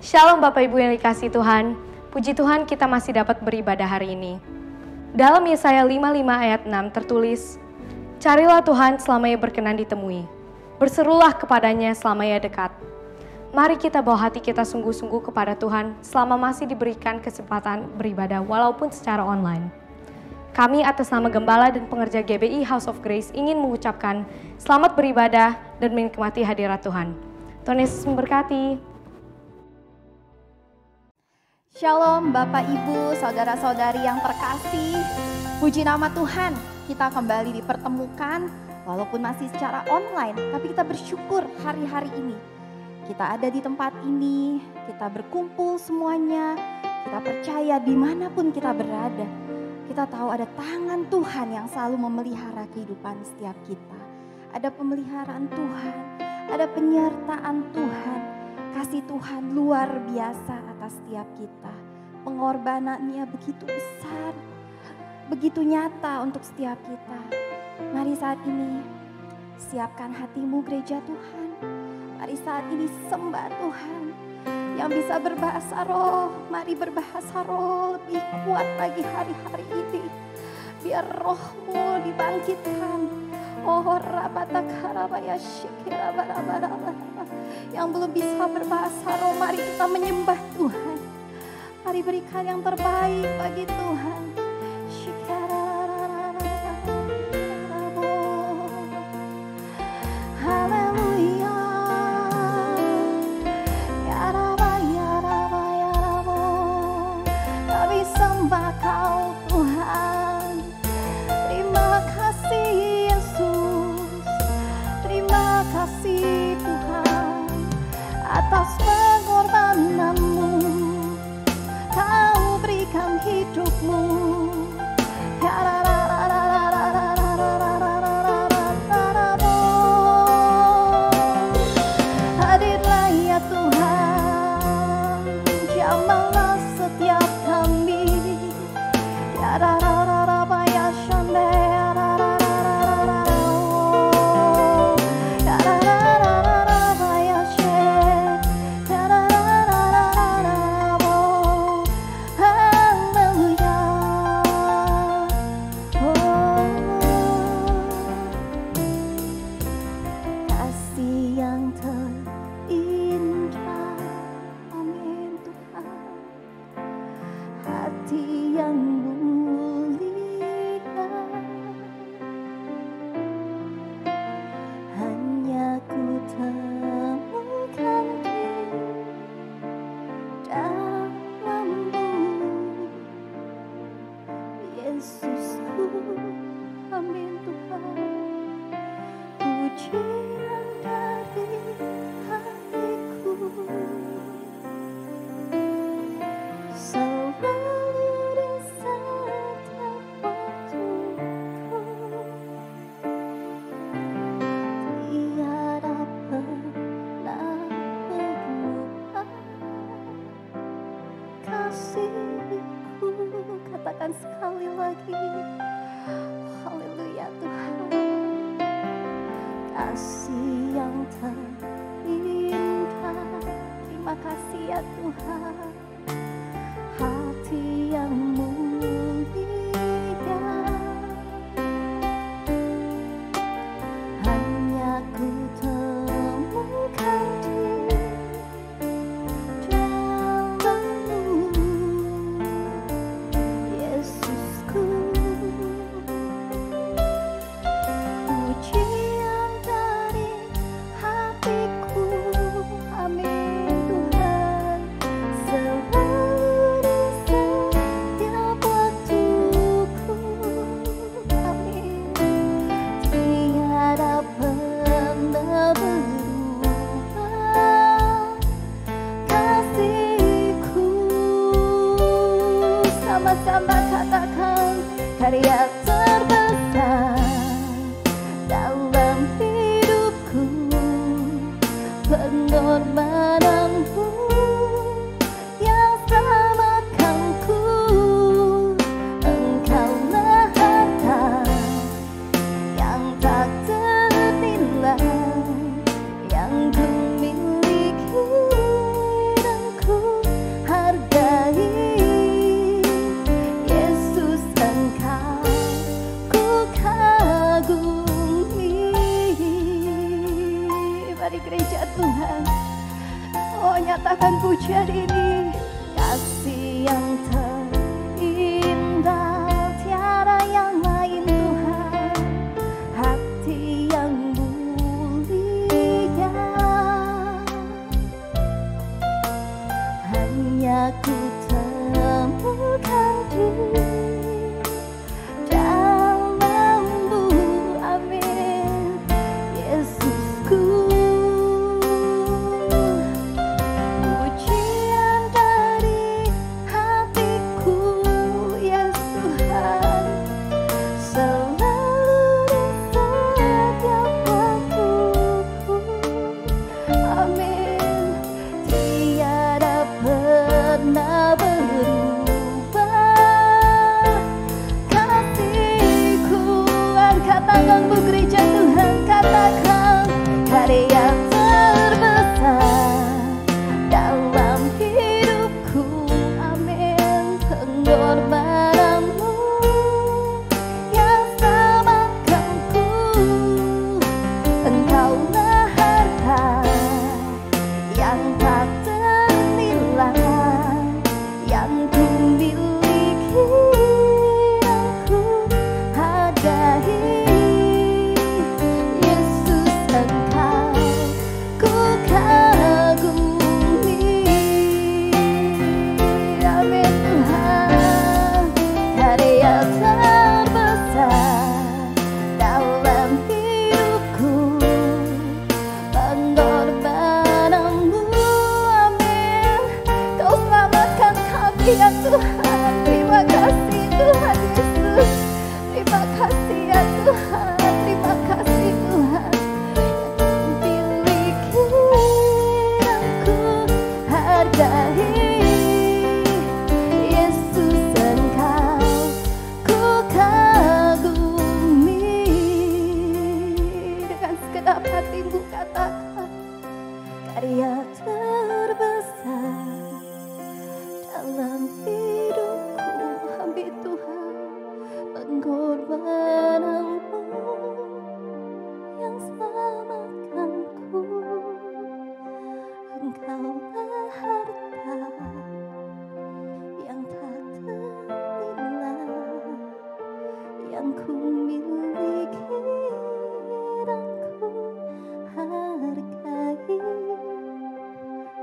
Shalom Bapak Ibu yang dikasihi Tuhan. Puji Tuhan kita masih dapat beribadah hari ini. Dalam Yesaya 55 ayat 6 tertulis, "Carilah Tuhan selama ia berkenan ditemui. Berserulah kepadanya selama ia dekat." Mari kita bawa hati kita sungguh-sungguh kepada Tuhan selama masih diberikan kesempatan beribadah walaupun secara online. Kami atas nama Gembala dan pengerja GBI House of Grace ingin mengucapkan selamat beribadah dan menikmati hadirat Tuhan. Tuhan Yesus memberkati. Shalom Bapak Ibu, Saudara-saudari yang terkasih. Puji nama Tuhan, kita kembali dipertemukan walaupun masih secara online, tapi kita bersyukur hari-hari ini. Kita ada di tempat ini, kita berkumpul semuanya, kita percaya dimanapun kita berada. Kita tahu ada tangan Tuhan yang selalu memelihara kehidupan setiap kita. Ada pemeliharaan Tuhan, ada penyertaan Tuhan. Kasih Tuhan luar biasa atas setiap kita. Pengorbanannya begitu besar, begitu nyata untuk setiap kita. Mari saat ini siapkan hatimu gereja Tuhan. Mari saat ini sembah Tuhan. Yang bisa berbahasa roh, mari berbahasa roh lebih kuat lagi hari-hari ini. Biar rohmu dibangkitkan. Oh rabatakharabaya shikirabarabara. Yang belum bisa berbahasa roh, mari kita menyembah Tuhan. Mari berikan yang terbaik bagi Tuhan. Haleluya. Ya Rabba, ya Rabba, ya Rabba. Kami sembah Kau Tuhan. Terima kasih Yesus. Terima kasih Tuhan atas pengorbanan-Mu. Kau berikan hidupmu. Hadirlah ya Tuhan, jamahlah setiap kami. Katakan sekali lagi, haleluya Tuhan. Kasih yang terindah, terima kasih ya Tuhan. Hati yang mulia, hanya ku temukan di dalam-Mu, Yesusku. Pujian dari hatiku, amin Tuhan. Selalu di setiap waktuku, amin. Tiada pernah berubah kasihku. Sama-sama katakan, karya terbesar dalam hidupku, pengorbananmu yang selamatkanku. Engkaulah harta yang tak ternilai, yang ku miliki dan ku gereja Tuhan. Oh, nyatakan pujian ini. Kasih yang terindah tiada yang lain Tuhan, hati yang mulia hanya ku temukan di dalam-Mu. Amin. Yesusku, pujian dari hatiku, Yesus Tuhan, selalu di setiap waktuku. Amin. Tiada pernah berubah kasih-Ku. Angkat tanganmu gereja Tuhan, katakan karya terbesar dalam hidupku. Amin. Pengorbananmu yang selamatkanku. Engkaulah harta yang tak ternilai yang ku miliki, yang ku hargai. Yesus, Engkau ku kagumi. Amin Tuhan. Karya terbesar dalam hidupku, pengorbananmu. Amin. Kau selamatkan kami ya Tuhan. Terima kasih Tuhan Yesus. Terima kasih ya Tuhan. Terima kasih Tuhan. Yang miliki, yang ku hargai. Yesus, Engkau ku kagumi. Dengan segenap hatimu katakan karya terbesar dalam hidupku. Amin Tuhan. Pengorbananmu yang selamatkanku. Engkaulah harta yang tak ternilai yang ku miliki, dan ku hargai.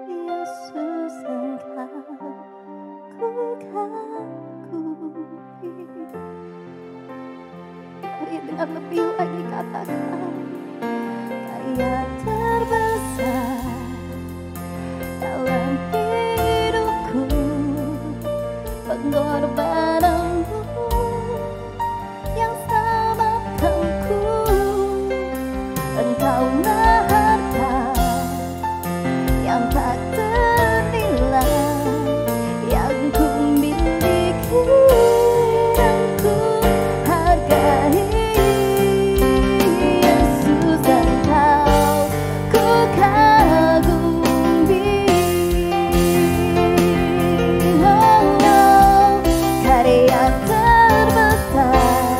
Yesus, Engkau ku kagumi. Mari dengan lebih lagi katakan karya terbesar dalam hidupku, pengorbananmu yang selamatkanku. Engkaulah harta yang tak ternilai yang ku miliki, dan ku hargai. Yesus, Engkau ku kagumi. Oh, karya terbesar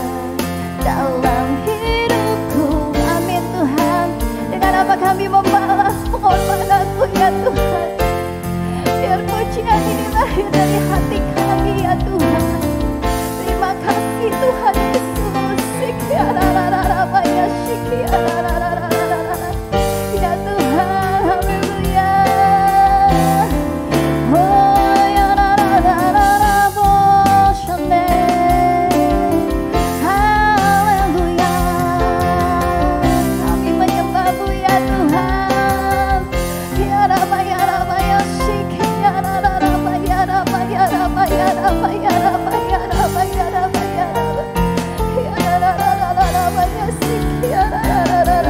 dalam hidupku. Amin Tuhan. Dengan apa kami membalas pengorbananmu ya Tuhan. Biar pujian ini lahir dari hati kami ya Tuhan. Terima kasih Tuhan Yesus. Sikiarararabaya, sikiararararara. Ya Tuhan, haleluya. Oh, ya rararararabo, shande. Haleluya. Kami menyembah-Mu ya Tuhan. Ya rabaya, rabaya, sikiarararabaya, rabaya, rabaya, rabaya, rabaya, rabaya, rabaya, rabaya. Ya rararararabaya, sikiararararara.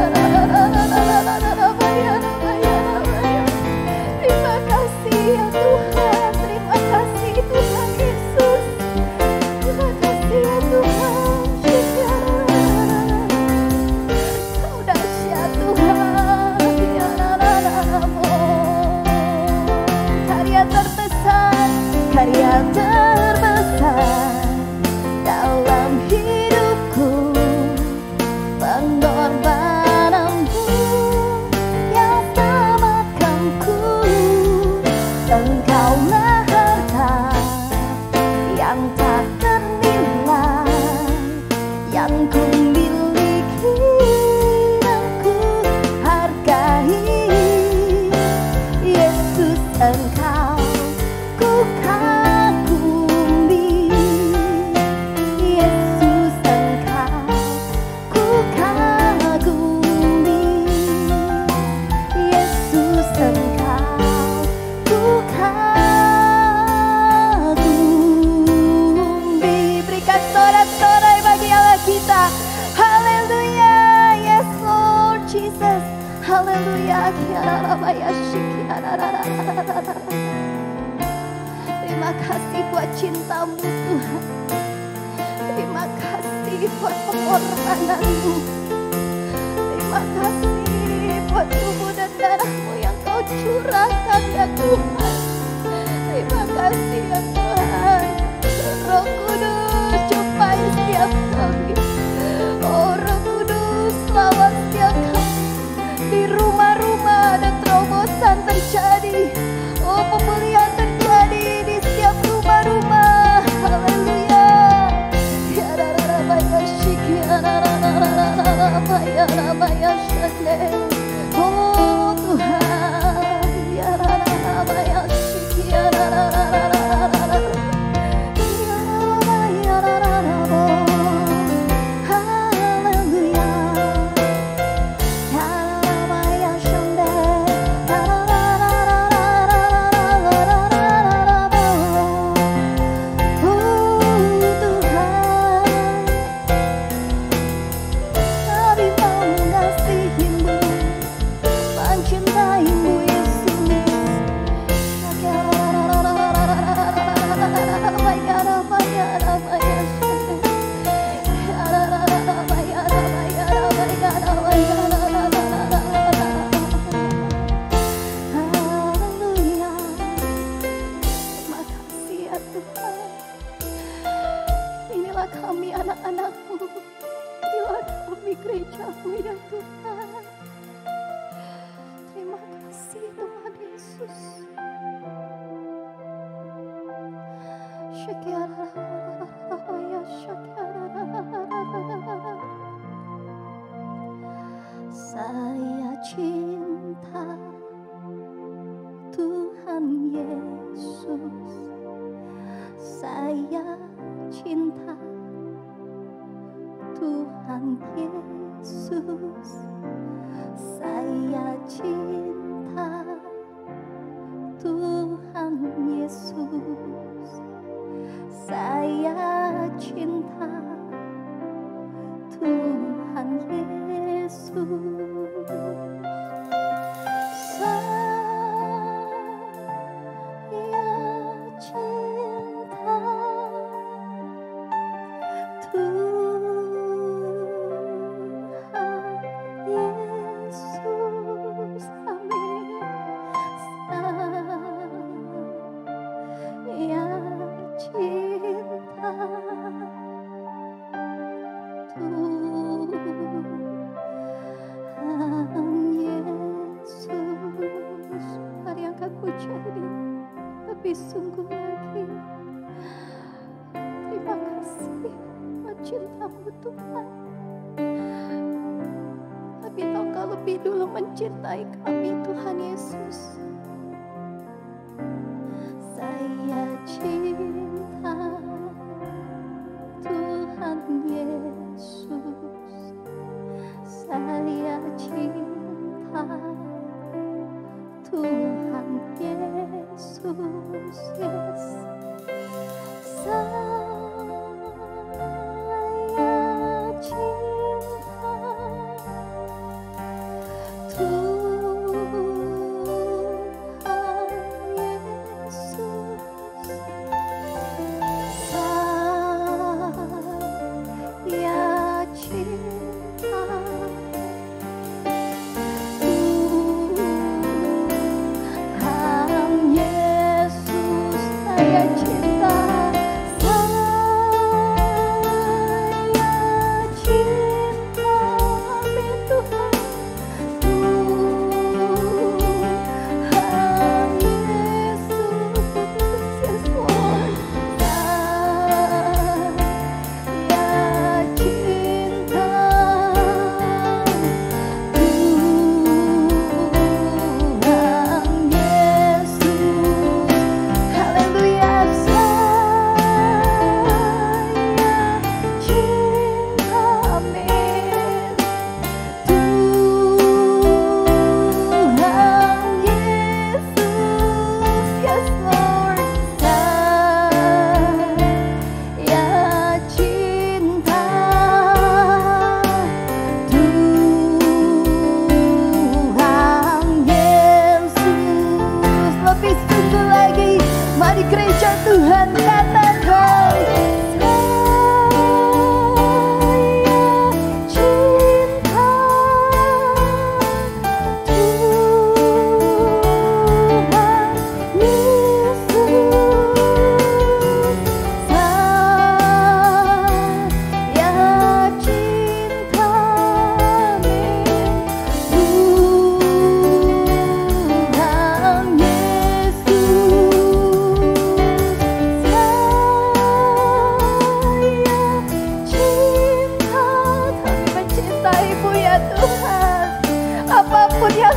Jesus. Haleluya. Terima kasih buat cintamu Tuhan. Terima kasih buat pengorbananmu. Terima kasih buat tubuh dan darahmu yang kau curahkan ya Tuhan. Terima kasih ya Tuhan. Roh Kudus jumpai setiap kami. Oh Roh Kudus lawan setiap kami. Di rumah-rumah ada terobosan terjadi. Oh pemulihan terjadi di setiap rumah-rumah. Haleluya. Ya rara ya shiki ya rara ya shande. Oh Tuhan. Ya rara ya shiki ya rara. Saya cinta Tuhan Yesus. Saya cinta Tuhan Yesus. Saya cinta Tuhan Yesus. Saya cinta Tuhan Yesus. Sungguh lagi terima kasih buat cintamu Tuhan. Tapi Engkau lebih dulu mencintai kami Tuhan Yesus. Saya cinta Tuhan Yesus. Saya cinta Tuhan Yesus, yes. Saya cinta Tuhan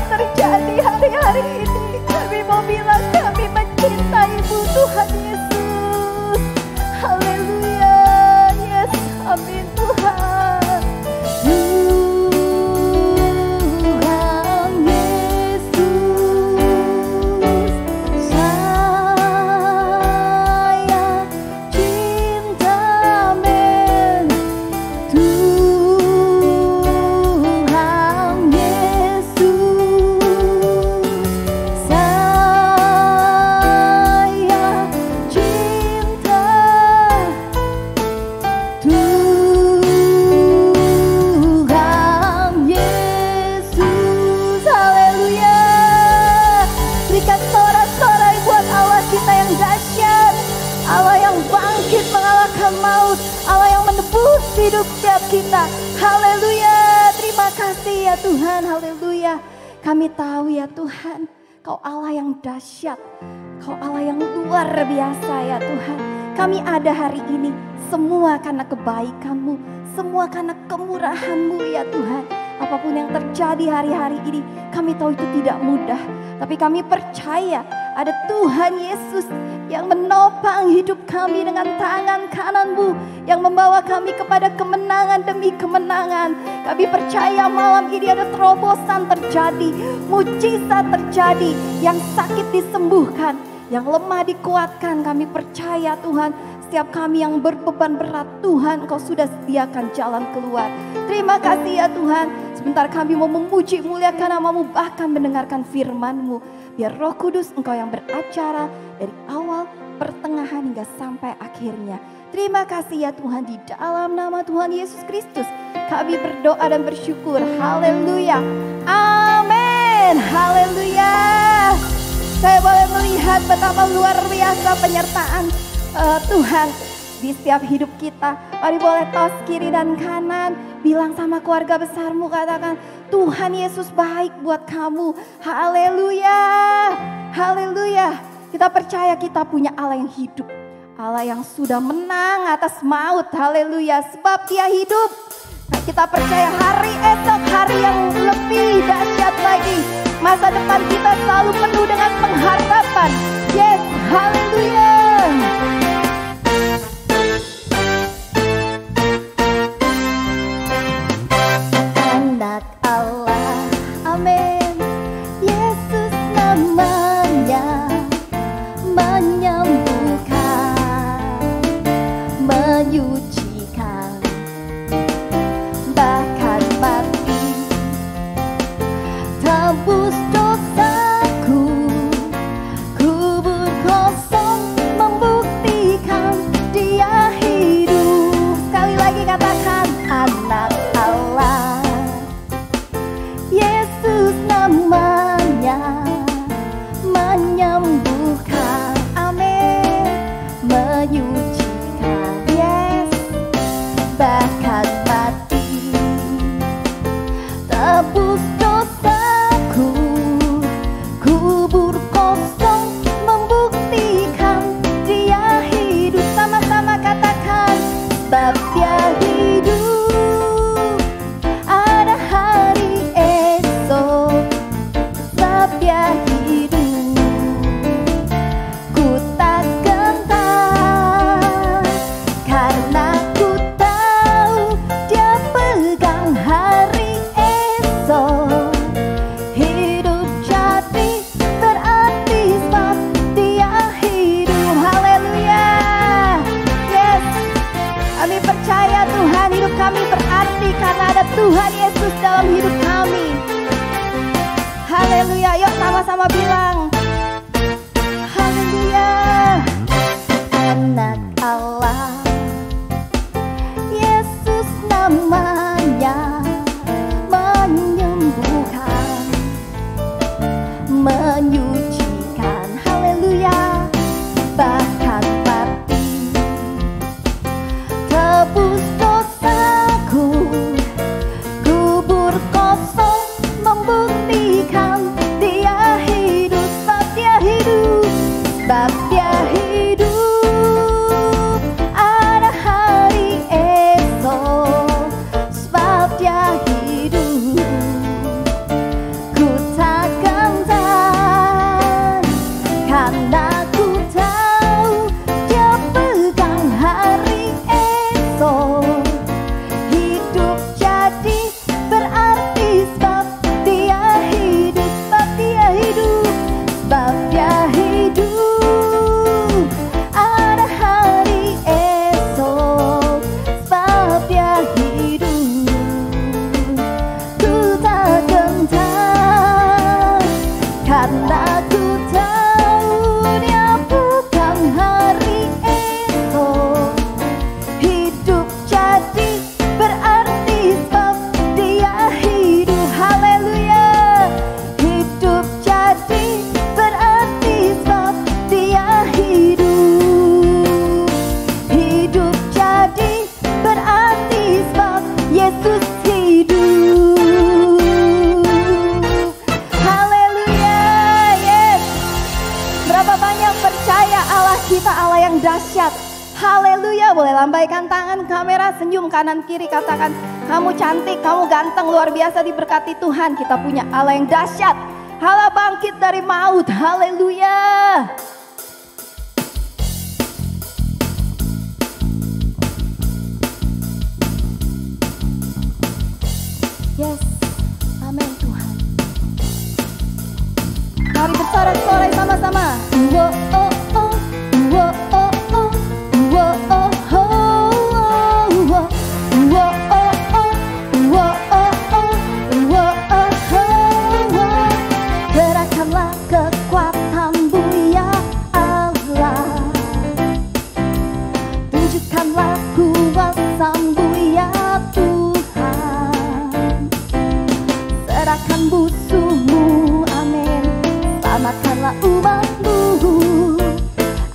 terjadi hari-hari ini, kami mau bilang kami mencintaimu Tuhan Yesus. Haleluya. Yes, amin Tuhan. Tuhan Yesus, saya cinta men. Tuhan Yesus, saya cinta. Tuhan Yesus, haleluya. Berikan sorak-sorai buat Allah kita yang dahsyat, Allah yang bangkit mengalahkan maut, Allah yang menebus hidup setiap kita. Haleluya, terima kasih ya Tuhan, haleluya. Kami tahu ya Tuhan, Kau Allah yang dahsyat, Kau Allah yang luar biasa ya Tuhan. Kami ada hari ini semua karena kebaikan-Mu, semua karena kemurahan-Mu ya Tuhan. Apapun yang terjadi hari-hari ini, kami tahu itu tidak mudah. Tapi kami percaya ada Tuhan Yesus yang menopang hidup kami dengan tangan kanan-Mu, yang membawa kami kepada kemenangan demi kemenangan. Kami percaya malam ini ada terobosan terjadi, mujizat terjadi, yang sakit disembuhkan, yang lemah dikuatkan. Kami percaya Tuhan, setiap kami yang berbeban berat, Tuhan Engkau sudah sediakan jalan keluar. Terima kasih ya Tuhan. Sebentar kami mau memuji muliakan nama-Mu, bahkan mendengarkan firman-Mu. Biar Roh Kudus Engkau yang beracara dari awal, pertengahan hingga sampai akhirnya. Terima kasih ya Tuhan, di dalam nama Tuhan Yesus Kristus kami berdoa dan bersyukur. Haleluya. Amin. Haleluya. Saya boleh melihat betapa luar biasa penyertaan Tuhan di setiap hidup kita. Mari boleh tos kiri dan kanan, bilang sama keluarga besarmu, katakan Tuhan Yesus baik buat kamu. Haleluya. Haleluya. Kita percaya kita punya Allah yang hidup, Allah yang sudah menang atas maut. Haleluya. Sebab Dia hidup. Nah, kita percaya hari esok hari yang lebih dahsyat lagi. Masa depan kita selalu penuh dengan pengharapan. Yes, haleluya. Anak Allah, amin. Yesus namanya, menyembuhkan, menyucikan, bahkan mati, tebus dosaku, kubur kosong membuktikan Dia hidup. Sekali lagi katakan anak Allah, Yesus namanya, menyembuhkan, amin, menyucikan, yes, bahkan mati, tebus dosaku, kubur kosong membuktikan Dia hidup. Sama-sama katakan, sebab Dia hidup, ada hari esok. Sebab Dia hidup, ku tak gentar, karena ku tahu Dia pegang hari esok. Hidup jadi berarti sebab Dia hidup. Haleluya. Yes, kami percaya Tuhan, hidup kami berarti karena ada Tuhan Yesus dalam hidup kami. Haleluya. Yuk sama-sama bilang haleluya. Anak Allah, Yesus namanya, menyembuhkan, menyucikan, haleluya, bahkan mati, tebus dosaku, kubur kosong membuktikan Dia hidup. dahsyat. Haleluya, boleh lambaikan tangan, kamera, senyum kanan kiri, katakan kamu cantik, kamu ganteng, luar biasa, diberkati Tuhan. Kita punya Allah yang dahsyat, Allah bangkit dari maut. Haleluya. Yes, amin Tuhan. Mari bersorak-sorai sama-sama. Wo, oh, oh, wo, oh, oh, wo, oh, oh, wo, wo, oh, oh, wo, oh, oh, wo, oh, oh. Gerakanlah kekuatanmu ya Allah, tunjukkanlah kuasamu ya Tuhan, serahkan musuhmu, amin. Selamatkanlah umatmu,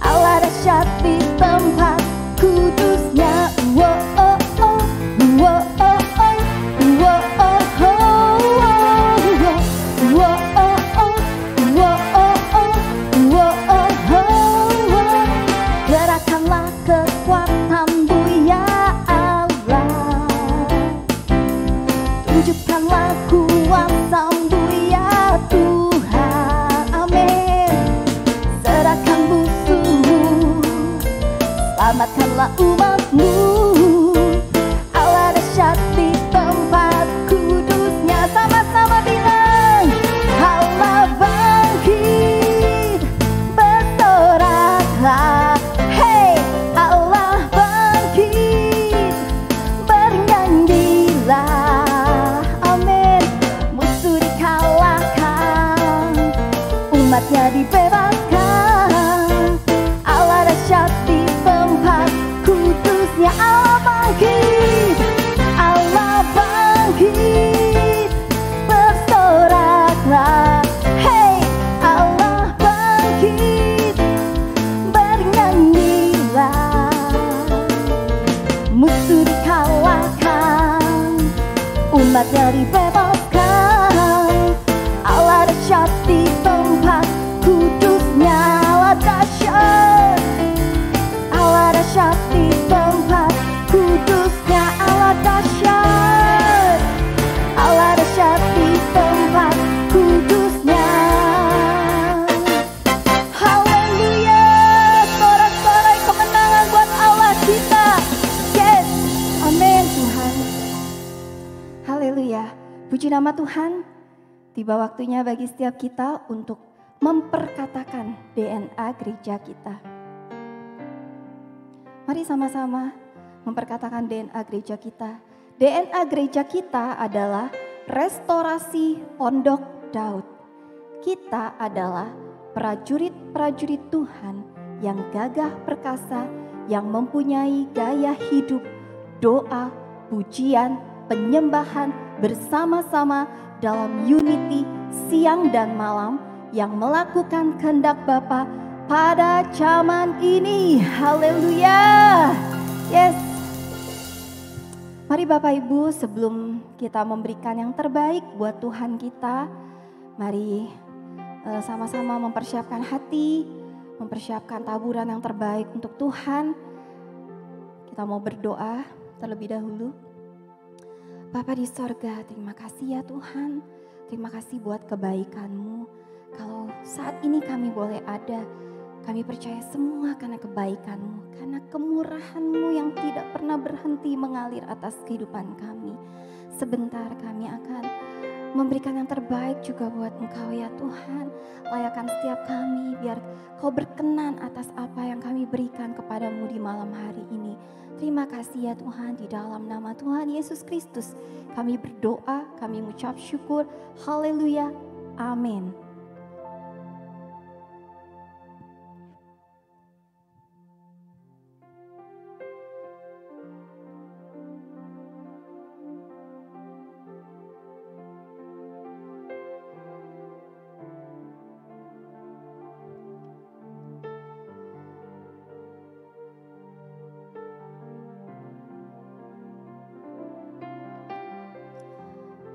Allah dahsyat di tempat kudusnya. Wo, oh, oh, wo, oh, oh, wo, oh, oh, wo, oh, oh, wo, oh, oh, wo, oh, oh. Gerakanlah kekuatanmu ya Allah, tunjukkanlah kuasamu ya Tuhan, amin. Serahkan musuhmu, selamatkanlah umatmu, Allah dahsyat di tempat kudusnya. Sama-sama bilang, Allah bangkit, bersoraklah. Hey, Allah bangkit, bernyanyilah, amin. Musuh dikalahkan, umatnya dibebaskan, Allah dahsyat di tempat kudusnya. Allah bangkit, Allah bangkit, bersoraklah. Hey, Allah bangkit, bernyanyilah. Musuh dikalahkan, umatnya dibebaskan, Allah dahsyat di tempat kudusnya. Allah dahsyat, Allah dahsyat di tempat kudusnya. Allah dahsyat, Allah dahsyat di tempat kudusnya. Haleluya, sorak-sorai kemenangan buat Allah kita. Yes, amin Tuhan. Haleluya, puji nama Tuhan. Tiba waktunya bagi setiap kita untuk memperkatakan DNA gereja kita. Mari sama-sama memperkatakan DNA gereja kita. DNA gereja kita adalah restorasi Pondok Daud. Kita adalah prajurit-prajurit Tuhan yang gagah perkasa, yang mempunyai gaya hidup, doa, pujian, penyembahan bersama-sama dalam unity siang dan malam, yang melakukan kehendak Bapa pada zaman ini. Haleluya. Yes. Mari Bapak Ibu, sebelum kita memberikan yang terbaik buat Tuhan kita, mari sama-sama mempersiapkan hati, mempersiapkan taburan yang terbaik untuk Tuhan. Kita mau berdoa terlebih dahulu. Bapa di sorga, terima kasih ya Tuhan. Terima kasih buat kebaikan-Mu. Kalau saat ini kami boleh ada, kami percaya semua karena kebaikan-Mu, karena kemurahan-Mu yang tidak pernah berhenti mengalir atas kehidupan kami. Sebentar kami akan memberikan yang terbaik juga buat Engkau ya Tuhan. Layakan setiap kami biar Kau berkenan atas apa yang kami berikan kepadamu di malam hari ini. Terima kasih ya Tuhan, di dalam nama Tuhan Yesus Kristus kami berdoa, kami mengucap syukur. Haleluya, amin.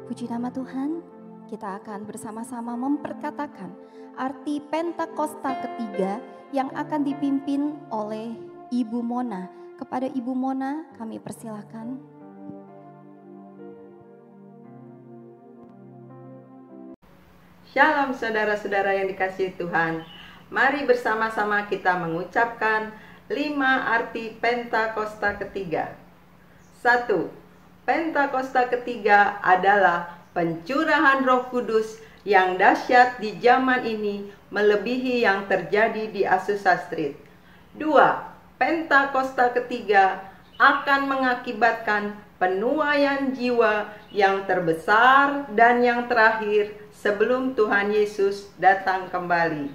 Puji nama Tuhan, kita akan bersama-sama memperkatakan arti Pentakosta ketiga yang akan dipimpin oleh Ibu Mona. Kepada Ibu Mona kami persilahkan. Shalom saudara-saudara yang dikasihi Tuhan. Mari bersama-sama kita mengucapkan 5 arti Pentakosta ketiga. 1. Pentakosta ketiga adalah pencurahan Roh Kudus yang dahsyat di zaman ini melebihi yang terjadi di Azusa Street. 2. Pentakosta ketiga akan mengakibatkan penuaian jiwa yang terbesar dan yang terakhir sebelum Tuhan Yesus datang kembali.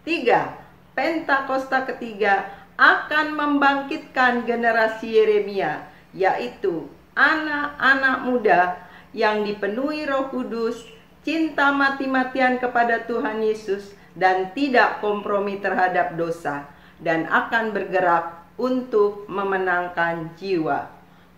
3. Pentakosta ketiga akan membangkitkan generasi Yeremia, yaitu anak-anak muda yang dipenuhi Roh Kudus, cinta mati-matian kepada Tuhan Yesus, dan tidak kompromi terhadap dosa, dan akan bergerak untuk memenangkan jiwa.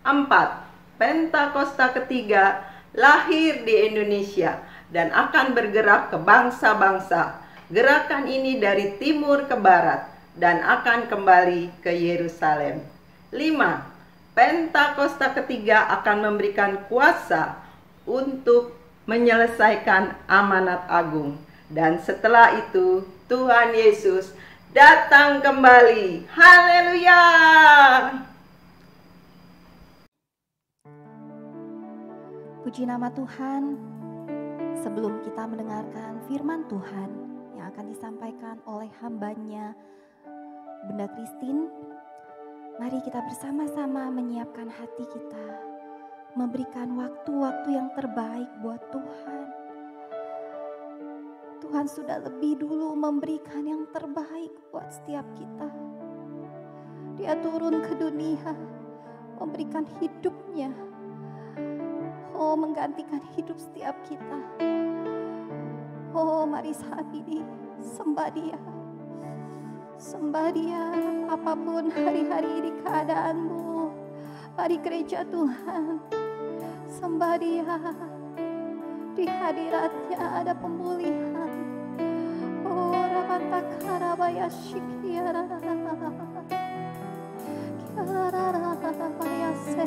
4. Pentakosta ketiga lahir di Indonesia dan akan bergerak ke bangsa-bangsa. Gerakan ini dari timur ke barat dan akan kembali ke Yerusalem. 5. Pentakosta ketiga akan memberikan kuasa untuk menyelesaikan amanat agung. Dan setelah itu Tuhan Yesus datang kembali. Haleluya! Puji nama Tuhan. Sebelum kita mendengarkan firman Tuhan yang akan disampaikan oleh hamba-Nya Bunda Christine, mari kita bersama-sama menyiapkan hati kita, memberikan waktu-waktu yang terbaik buat Tuhan. Tuhan sudah lebih dulu memberikan yang terbaik buat setiap kita. Dia turun ke dunia, memberikan hidupnya, menggantikan hidup setiap kita. Mari saat ini sembah Dia. Sembah Dia apapun hari-hari ini keadaanmu. Mari gereja Tuhan, sembah Dia. Di hadiratnya ada pemulihan. Rabatakarabayah Shikiara Kiara Se.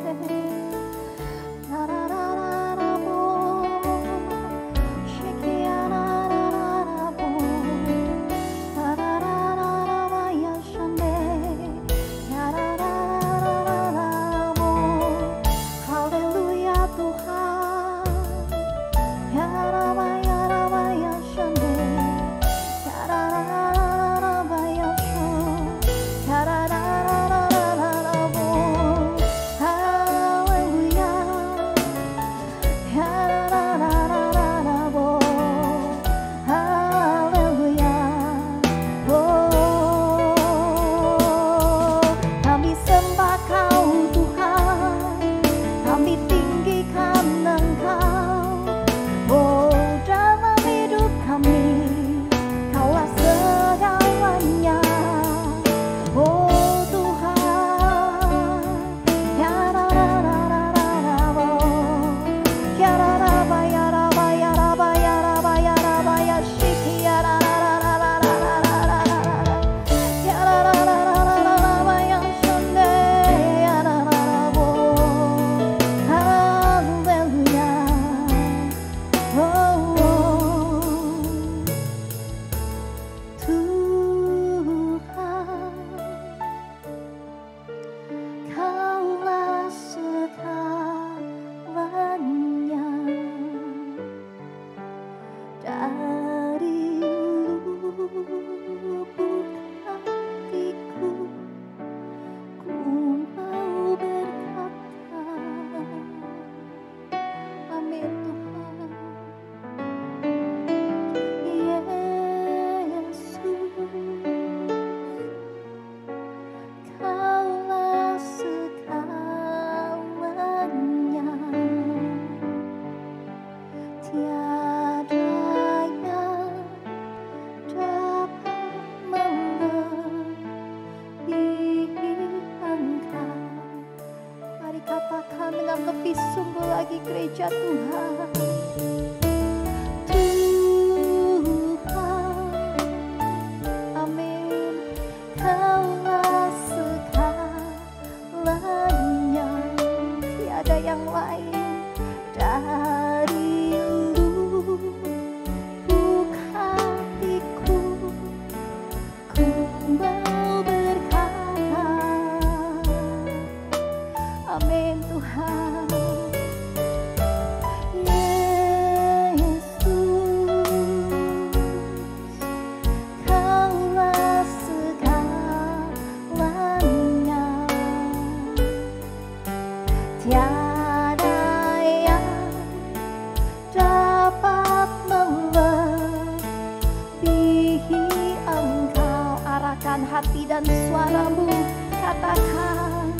kerendahan hati dan suaramu, katakan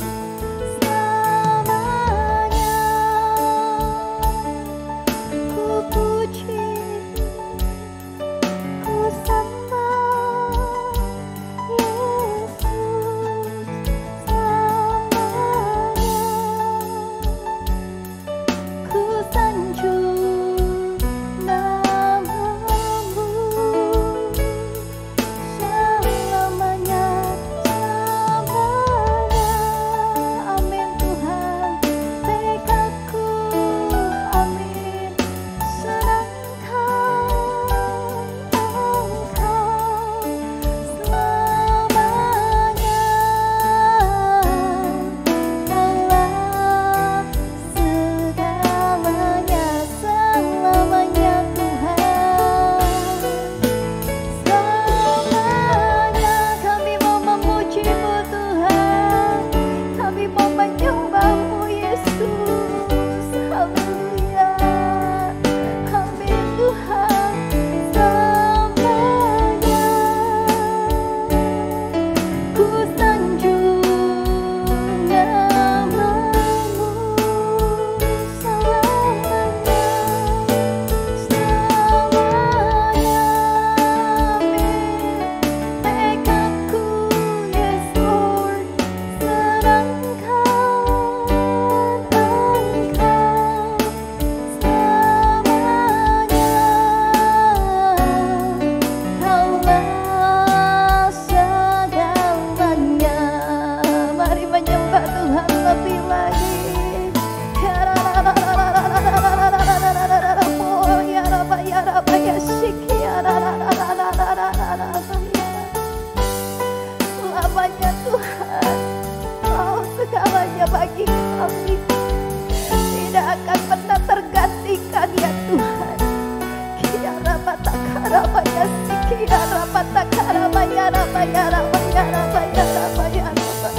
selamanya ku puji, ku sembah Yesus selamanya, ku sanjung namamu selamanya, selamanya. Amin Tuhan, tekadku, amin, senangkan Engkau selamanya, Allah segalanya, selamanya Tuhan. Selamanya kami mau memuji-Mu Tuhan, kami mau menyembah-Mu Yesus. Haleluya, amin Tuhan. Selamanya ku sanjung namamu selamanya, selamanya. Amin. Tekadku, yes Lord, senangkan Engkau selamanya, Kaulah segalanya. Mari menyembah Tuhan lebih lagi. Oh ya Rabba ya Rabba ya Shiki ya selamanya Tuhan, Kau segalanya bagi kami, tidak akan pernah tergantikan ya Tuhan. Ya Rabba takaraba ya Shiki ya Rabba takaraba ya Rabba ya Rabba ya Rabba ya Rabba ya Rabba.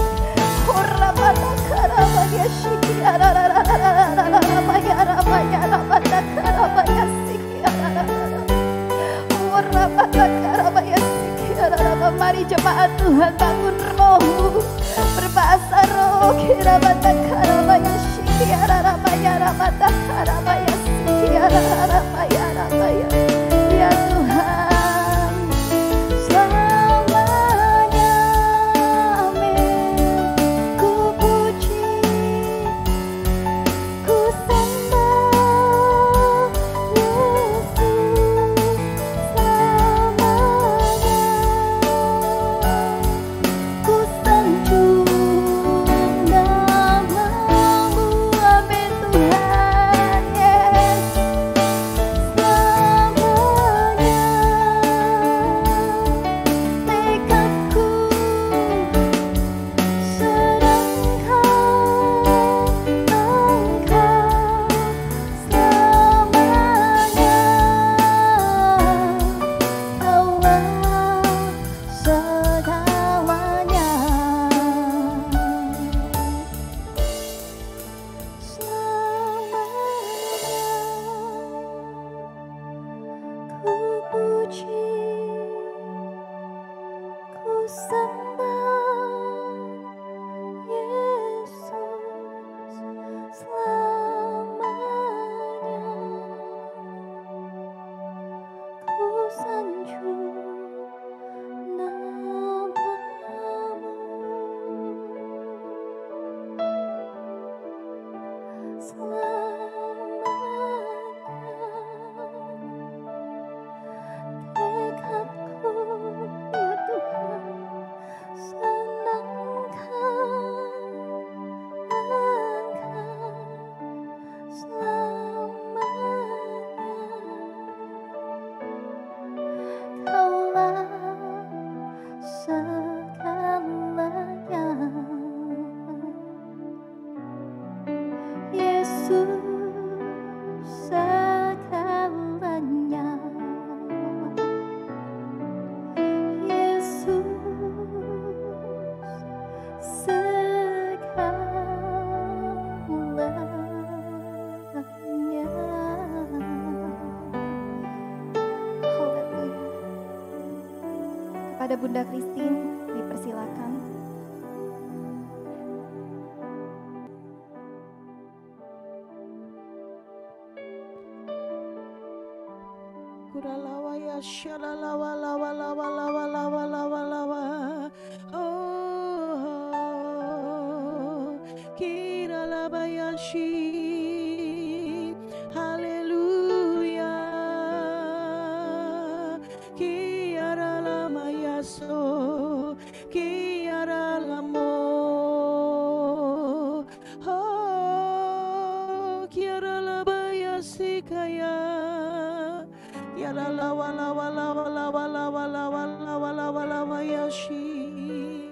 Oh Rabba takaraba ya Shiki ya Rabba ya Rabba ya Rabba takaraba ya Shiki ya Rabba. Oh Rabba takaraba ya Shiki ya Rabba. Mari jemaat Tuhan bangun rohmu, berbahasa roh. Kiraba takaraba ya Shiki ya Rabba ya Rabba takaraba ya Shiki ya Rabba ya Rabba ya. Ya Tuhan, selamanya, amin. Ku puji, ku sembah Yesus selamanya, ku sanjung namamu, amin Tuhan, yes. kepada Bunda Christine Dipersilakan. Kuralawa ya shalalawa lawa lawa lawa lawa lawa lawa. Oh, kiralawa ya shi. Haleluya. Kiara lama yaso. Kiara lamo. Oh, kiara laba yasikaya. Ya la la wa la wa la wa la wa la wa la wa la wa la wa la wa ya shi.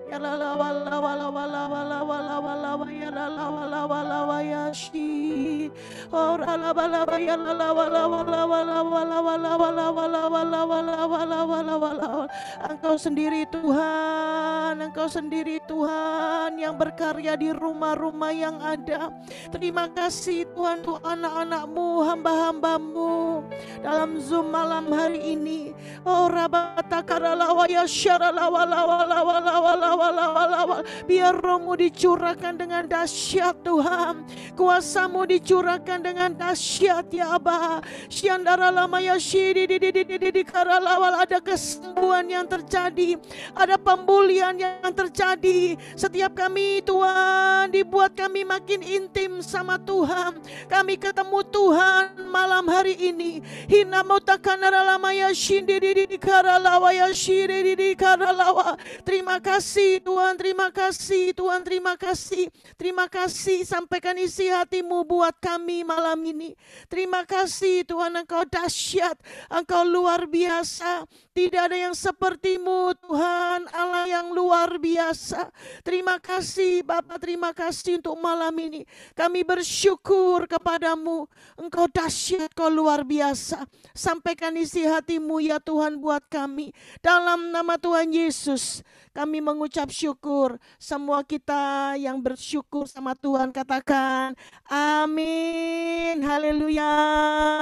Ya la la wa la wa la wa la wa la wa la wa la wa ya la la wa la wa la wa ya shi. Oh la la wa la wa ya la la wa la wa la wa la wa la wa la wa la wa la wa la wa la wa la wa la wa la. Engkau sendiri Tuhan, Engkau sendiri Tuhan yang berkarya di rumah-rumah yang ada. Terima kasih Tuhan untuk anak-anak-Mu, hamba-hamba-Mu dalam Zoom malam hari ini. Oh rabata karalawa ya syaralawa lawa lawa lawa lawa lawa lawa. Biar rohmu dicurahkan dengan dahsyat Tuhan, kuasa-Mu dicurahkan dengan dahsyat ya Aba. Syandara lama ya syidi di karalawa. Ada kesembuhan yang terjadi, ada pemulihan yang terjadi. Setiap kami Tuhan dibuat kami makin intim sama Tuhan. Kami ketemu Tuhan malam hari ini. Hina mutakanara lama ya shindi di karalawa ya shiri di karalawa. Terima kasih Tuhan, terima kasih Tuhan, terima kasih. Terima kasih, sampaikan isi hati-Mu buat kami malam ini. Terima kasih Tuhan, Engkau dahsyat, Engkau luar biasa. Tidak ada yang seperti-Mu Tuhan, Allah yang luar biasa. Terima kasih Bapa, terima kasih untuk malam ini. Kami bersyukur kepadamu, Engkau dahsyat, Kau luar biasa. Sampaikan isi hati-Mu ya Tuhan buat kami. Dalam nama Tuhan Yesus kami mengucap syukur. Semua kita yang bersyukur sama Tuhan katakan amin. Haleluya.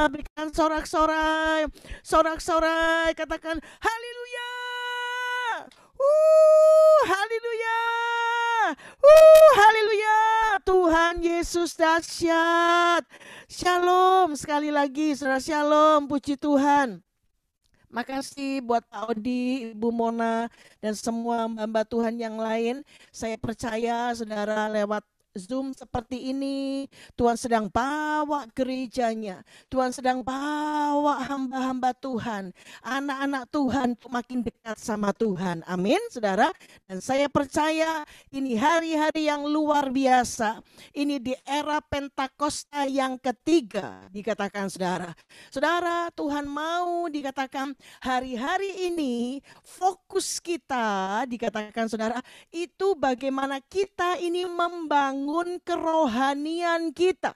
Berikan sorak-sorai, sorak-sorai, katakan haleluya. Haleluya. Haleluya. Tuhan Yesus dahsyat. Shalom sekali lagi, saudara, shalom, puji Tuhan. Makasih buat Pak Odi, Ibu Mona, dan semua hamba Tuhan yang lain. Saya percaya saudara lewat Zoom seperti ini, Tuhan sedang bawa gerejanya, Tuhan sedang bawa hamba-hamba Tuhan, anak-anak Tuhan untuk makin dekat sama Tuhan. Amin, saudara. Dan saya percaya ini hari-hari yang luar biasa. Ini di era Pentakosta yang ketiga dikatakan saudara. Saudara, Tuhan mau dikatakan hari-hari ini fokus kita dikatakan saudara itu bagaimana kita ini membangun kerohanian kita.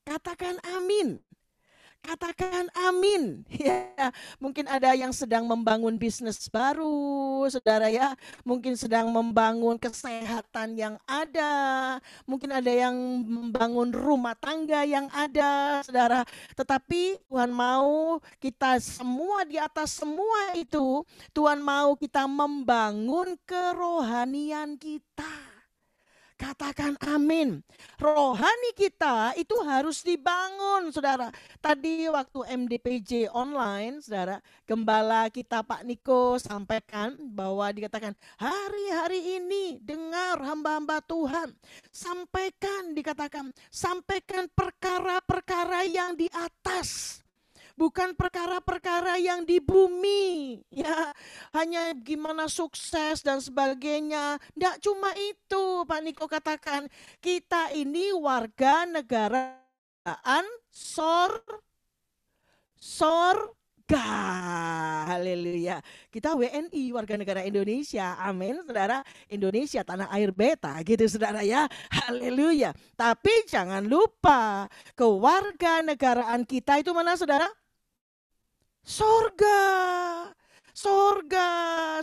Katakan amin. Katakan amin. Ya, mungkin ada yang sedang membangun bisnis baru, saudara ya. Mungkin sedang membangun kesehatan yang ada. Mungkin ada yang membangun rumah tangga yang ada, saudara. Tetapi Tuhan mau kita semua di atas semua itu, Tuhan mau kita membangun kerohanian kita. Katakan amin. Rohani kita itu harus dibangun, saudara. Tadi waktu MDPJ online, saudara, gembala kita Pak Niko sampaikan bahwa dikatakan hari-hari ini dengar hamba-hamba Tuhan. Sampaikan perkara-perkara yang di atas. Bukan perkara-perkara yang di bumi, ya hanya gimana sukses dan sebagainya. Tidak cuma itu, Pak Niko katakan kita ini warga negaraan sorga, haleluya. Kita WNI, warga negara Indonesia, amin, saudara. Indonesia tanah air beta, gitu saudara ya, haleluya. Tapi jangan lupa kewarganegaraan kita itu mana saudara? Sorga. sorga,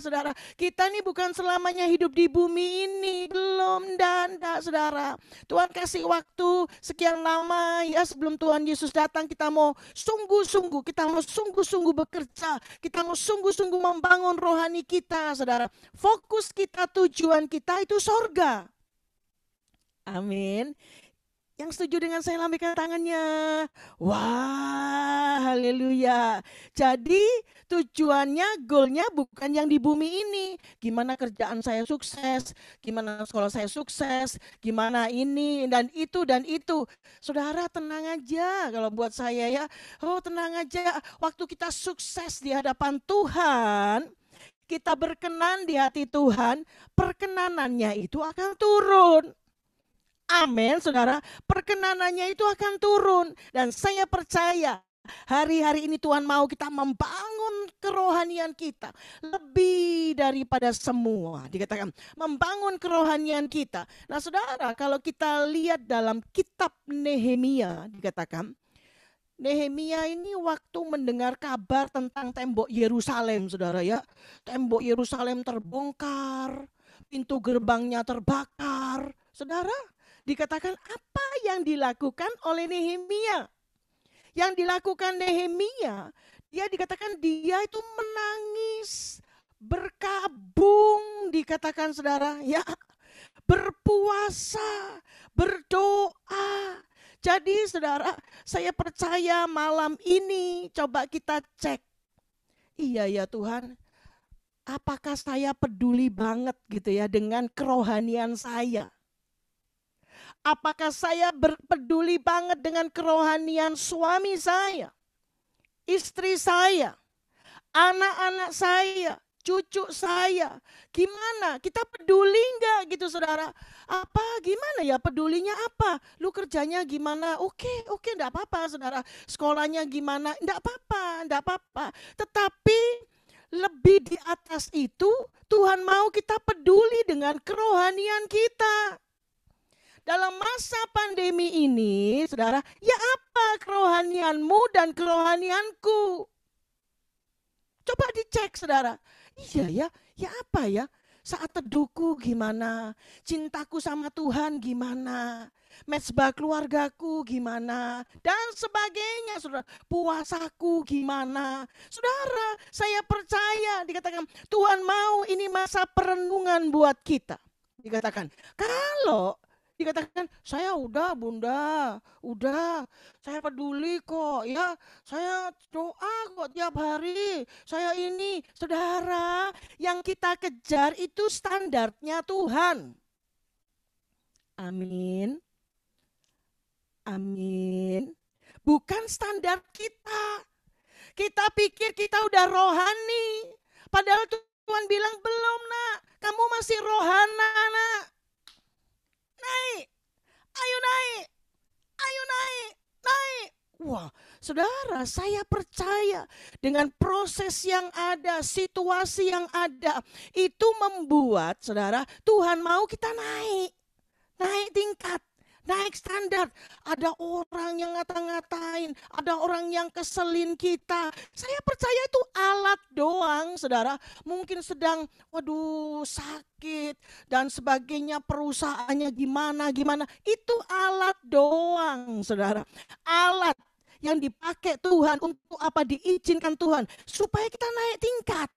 saudara. Kita ini bukan selamanya hidup di bumi ini, belum dan enggak, saudara. Tuhan kasih waktu sekian lama ya sebelum Tuhan Yesus datang, kita mau sungguh-sungguh, kita mau sungguh-sungguh bekerja, kita mau sungguh-sungguh membangun rohani kita, saudara. Fokus kita, tujuan kita itu sorga. Amin. Yang setuju dengan saya lambaikan tangannya. Wah, haleluya. Jadi tujuannya, goalnya bukan yang di bumi ini. Gimana kerjaan saya sukses, gimana sekolah saya sukses, gimana ini dan itu dan itu. Saudara tenang aja kalau buat saya ya. Oh tenang aja, waktu kita sukses di hadapan Tuhan, kita berkenan di hati Tuhan, perkenanannya itu akan turun. Amin, saudara. Perkenanannya itu akan turun. Dan saya percaya hari-hari ini Tuhan mau kita membangun kerohanian kita. Lebih daripada semua. Dikatakan membangun kerohanian kita. Nah saudara, kalau kita lihat dalam kitab Nehemia, dikatakan Nehemia ini waktu mendengar kabar tentang tembok Yerusalem, saudara ya. Tembok Yerusalem terbongkar, pintu gerbangnya terbakar. Saudara, dikatakan apa yang dilakukan oleh Nehemia. Yang dilakukan Nehemia, dia dikatakan dia itu menangis, berkabung, dikatakan saudara ya, berpuasa, berdoa. Jadi saudara, saya percaya malam ini coba kita cek. Iya ya Tuhan, apakah saya peduli banget gitu ya dengan kerohanian saya? Apakah saya peduli banget dengan kerohanian suami saya, istri saya, anak-anak saya, cucu saya? Gimana? Kita peduli enggak gitu saudara? Apa gimana ya pedulinya apa? Lu kerjanya gimana? Oke, enggak apa-apa saudara. Sekolahnya gimana? Enggak apa-apa. Tetapi lebih di atas itu Tuhan mau kita peduli dengan kerohanian kita. Dalam masa pandemi ini, saudara, ya apa kerohanianmu dan kerohanianku? Coba dicek, saudara. Iya ya apa ya? Saat teduhku gimana? Cintaku sama Tuhan gimana? Mezbah keluargaku gimana? Dan sebagainya, saudara. Puasaku gimana? Saudara, saya percaya dikatakan Tuhan mau ini masa perenungan buat kita. Dikatakan, kalau dikatakan saya udah bunda, udah saya peduli kok ya, saya doa kok tiap hari, saya ini. Saudara, yang kita kejar itu standarnya Tuhan. Amin. Amin. Bukan standar kita. Kita pikir kita udah rohani, padahal Tuhan bilang belum nak, kamu masih rohana nak. Naik, ayo naik, naik. Wah, saudara, saya percaya dengan proses yang ada, situasi yang ada, itu membuat saudara, Tuhan mau kita naik tingkat, naik standar. Ada orang yang ngata-ngatain, ada orang yang keselin kita. Saya percaya itu alat doang, saudara. Mungkin sedang, waduh sakit dan sebagainya, perusahaannya gimana. Itu alat doang, saudara. Alat yang dipakai Tuhan untuk apa? Diizinkan Tuhan supaya kita naik tingkat.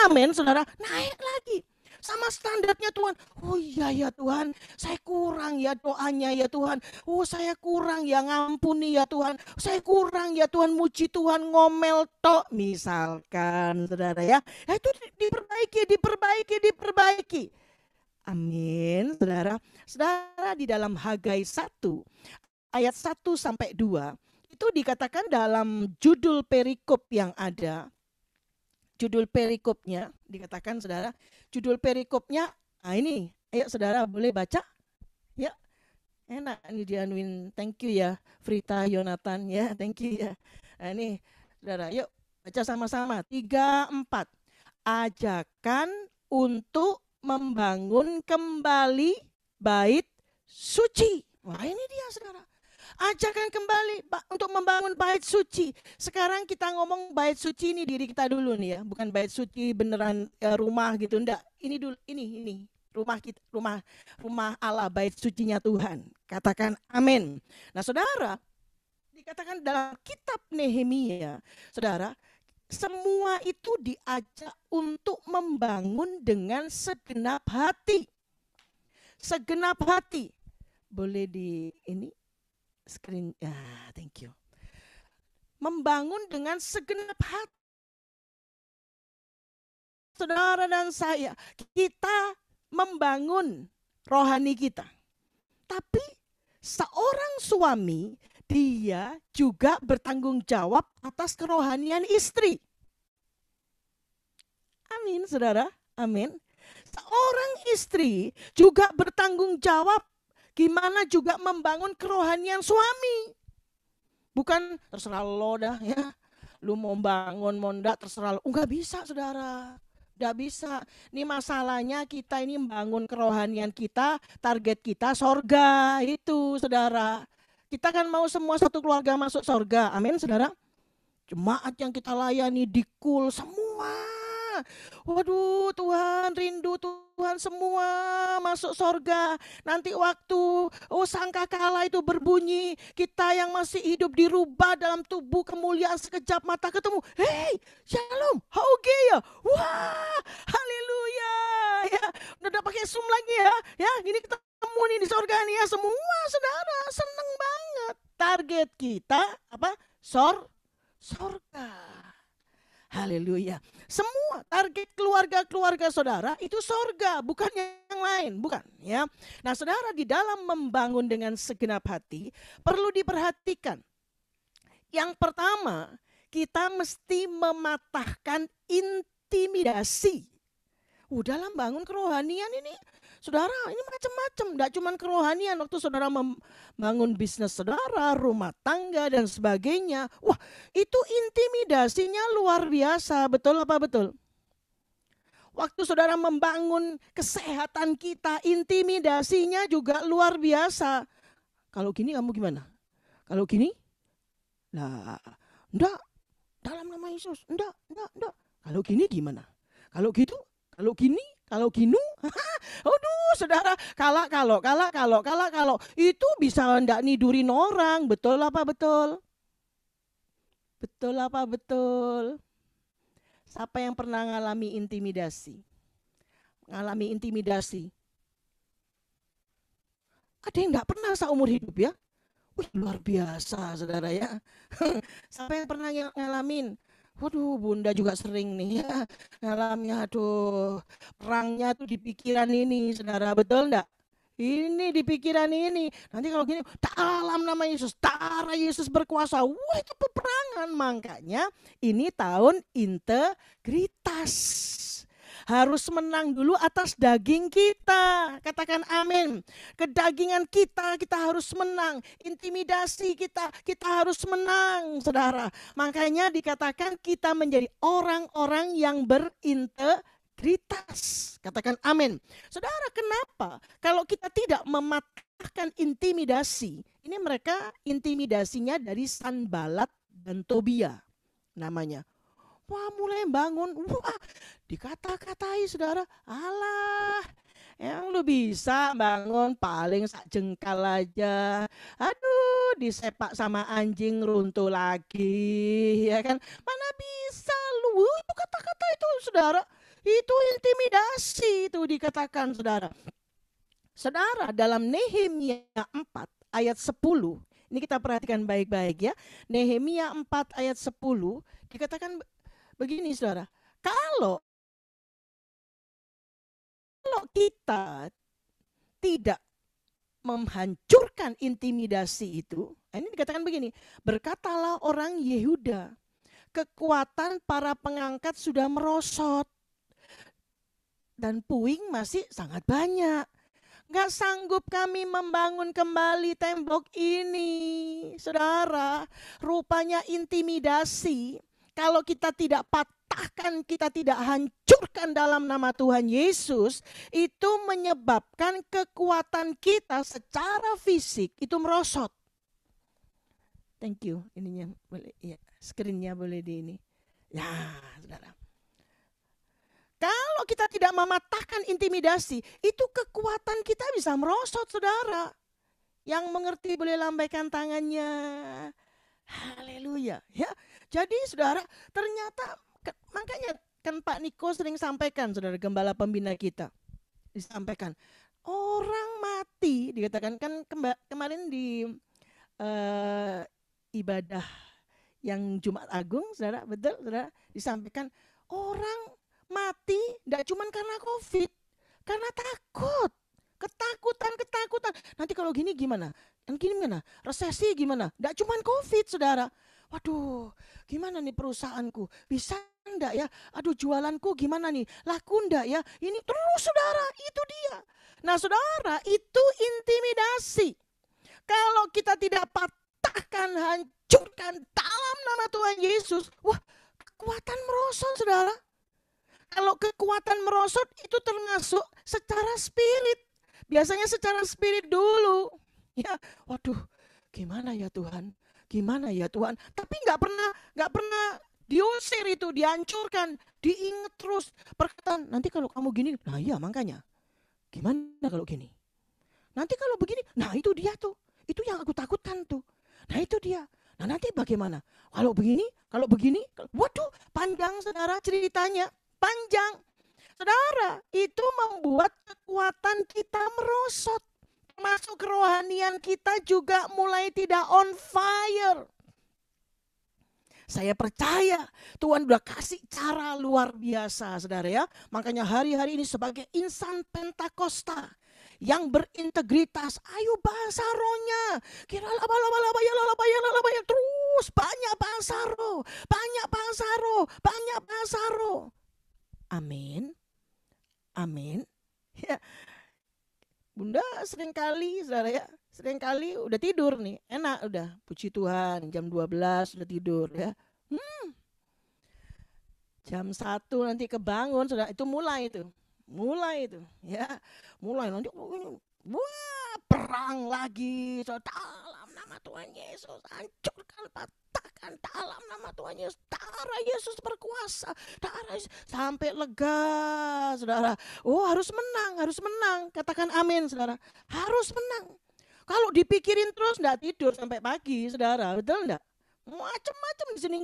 Amin, saudara. Naik lagi. Sama standarnya Tuhan. Oh iya ya Tuhan, saya kurang ya doanya ya Tuhan. Oh saya kurang ya ngampuni ya Tuhan. Saya kurang ya Tuhan, muji Tuhan ngomel tok misalkan saudara ya. Itu diperbaiki. Amin saudara. Saudara, di dalam Hagai 1 ayat 1 sampai 2 itu dikatakan dalam judul perikop yang ada. Judul perikopnya dikatakan saudara, judul perikopnya, nah ini, ayo saudara boleh baca? Ya, enak ini dianuin, thank you ya Frita, Yonatan ya, thank you ya. Nah ini saudara, yuk baca sama-sama, 3, 4. Ajakan untuk membangun kembali bait suci. Wah ini dia saudara. Ajarkan kembali untuk membangun bait suci. Sekarang kita ngomong bait suci ini diri kita dulu nih ya, bukan bait suci beneran rumah gitu, enggak. Ini dulu, ini rumah kita, rumah Allah, bait sucinya Tuhan. Katakan amin. Nah, saudara, dikatakan dalam kitab Nehemia, saudara, semua itu diajak untuk membangun dengan segenap hati. Segenap hati. Boleh di ini screen, ya, thank you. Membangun dengan segenap hati. Saudara dan saya, kita membangun rohani kita. Tapi seorang suami, dia juga bertanggung jawab atas kerohanian istri. Amin, saudara. Amin. Seorang istri juga bertanggung jawab gimana juga membangun kerohanian suami. Bukan terserah lo dah ya. Lu mau bangun, mau enggak, terserah lo. Enggak bisa, saudara. Enggak bisa. Ini masalahnya kita ini membangun kerohanian kita, target kita sorga. Itu, saudara. Kita kan mau semua satu keluarga masuk sorga. Amin, saudara. Jemaat yang kita layani dikul semua. Waduh, Tuhan, rindu Tuhan semua masuk sorga. Nanti waktu sangkakala itu berbunyi, kita yang masih hidup dirubah dalam tubuh kemuliaan sekejap mata ketemu. Hey, shalom, haugeya. Wah, haleluya. Ya, udah pakai zoom lagi ya. Ya, ini ketemu nih di sorga nih ya. Semua saudara seneng banget. Target kita apa? Sorga. Haleluya. Semua target keluarga-keluarga saudara itu sorga, bukan yang lain, bukan ya. Nah, saudara, di dalam membangun dengan segenap hati perlu diperhatikan. Yang pertama, kita mesti mematahkan intimidasi. Dalam bangun kerohanian ini, saudara, ini macam-macam. Tidak cuma kerohanian, waktu saudara membangun bisnis saudara, rumah tangga dan sebagainya. Wah, itu intimidasinya luar biasa. Betul apa betul? Waktu saudara membangun kesehatan kita, intimidasinya juga luar biasa. Kalau gini kamu gimana? Kalau gini? Nah, enggak. Dalam nama Yesus, enggak. Kalau gini gimana? Kalau gitu? Kalau gini, kalau gini, aduh saudara, kalau itu bisa ndak nidurin orang, betul apa betul? Betul apa betul? Siapa yang pernah ngalami intimidasi? Ngalami intimidasi? Ada yang nggak pernah seumur hidup ya? Wih, luar biasa saudara ya. Siapa yang pernah ngalamin? Waduh, Bunda juga sering nih ya ngalamnya. Aduh, perangnya tuh di pikiran ini, saudara, betul enggak? Ini di pikiran ini. Nanti kalau gini, dalam nama Yesus, darah Yesus berkuasa. Wah, itu peperangan. Makanya ini tahun integritas. Harus menang dulu atas daging kita. Katakan amin. Kedagingan kita harus menang. Intimidasi kita harus menang, saudara. Makanya dikatakan kita menjadi orang-orang yang berintegritas. Katakan amin. Saudara, kenapa? Kalau kita tidak mematahkan intimidasi, ini mereka intimidasinya dari Sanbalat dan Tobia namanya. Wah, mulai bangun, dikata-katai saudara, alah, yang lu bisa bangun paling sak jengkal aja. Aduh, disepak sama anjing runtuh lagi, ya kan? Mana bisa lu? Itu kata-kata itu saudara, itu intimidasi itu dikatakan saudara. Saudara, dalam Nehemia 4 ayat 10, ini kita perhatikan baik-baik ya. Nehemia 4 ayat 10 dikatakan begini saudara, kalau kita tidak menghancurkan intimidasi itu, ini dikatakan begini, berkatalah orang Yehuda, kekuatan para pengangkat sudah merosot dan puing masih sangat banyak. Gak sanggup kami membangun kembali tembok ini, saudara. Rupanya intimidasi, kalau kita tidak patahkan, kita tidak hancurkan dalam nama Tuhan Yesus, itu menyebabkan kekuatan kita secara fisik itu merosot. Thank you. Ininya boleh, ya, screen-nya boleh di ini. Ya, saudara. Kalau kita tidak mematahkan intimidasi, itu kekuatan kita bisa merosot, saudara. Yang mengerti boleh lambaikan tangannya. Haleluya. Ya, jadi saudara, ternyata makanya kan Pak Niko sering sampaikan, saudara, gembala pembina kita disampaikan, orang mati dikatakan kan kemarin di ibadah yang Jumat Agung, saudara, betul, saudara, disampaikan orang mati tidak cuma karena COVID, karena takut. Ketakutan. Nanti kalau gini gimana? Yang gini gimana? Resesi gimana? Tidak cuma COVID, saudara. Waduh, gimana nih perusahaanku? Bisa enggak ya? Aduh, jualanku gimana nih? Laku enggak ya? Ini terus, saudara, itu dia. Nah, saudara, itu intimidasi. Kalau kita tidak patahkan, hancurkan dalam nama Tuhan Yesus, wah, kekuatan merosot, saudara. Kalau kekuatan merosot itu termasuk secara spirit. Biasanya secara spirit dulu. Ya, waduh, gimana ya Tuhan? Gimana ya Tuhan? Tapi nggak pernah diusir itu, dihancurkan, diingat terus. Perkataan, nanti kalau kamu gini, nah iya makanya. Gimana kalau gini? Nanti kalau begini, nah itu dia tuh. Itu yang aku takutkan tuh. Nah itu dia. Nah nanti bagaimana? Kalau begini, waduh, panjang, saudara, ceritanya. Panjang. Saudara, itu membuat kekuatan kita merosot. Termasuk kerohanian kita juga mulai tidak on fire. Saya percaya Tuhan udah kasih cara luar biasa, saudara ya. Makanya hari-hari ini sebagai insan Pentakosta yang berintegritas, ayo bahasa rohnya. Kira laba, terus banyak bahasa roh. Amin. Ya. Bunda seringkali, saudara ya, udah tidur nih, enak udah, puji Tuhan, jam 12 udah tidur ya. Jam 1 nanti kebangun, saudara, itu mulai ya. Mulai nanti, wah, perang lagi, saudara, dalam nama Tuhan Yesus, hancurkan, patahkan dalam nama Tuhan Yesus. Darah Yesus berkuasa, sampai lega, saudara. Oh, harus menang. Katakan amin, saudara. Harus menang. Kalau dipikirin terus enggak tidur sampai pagi, saudara. Betul enggak? Macam-macam di sini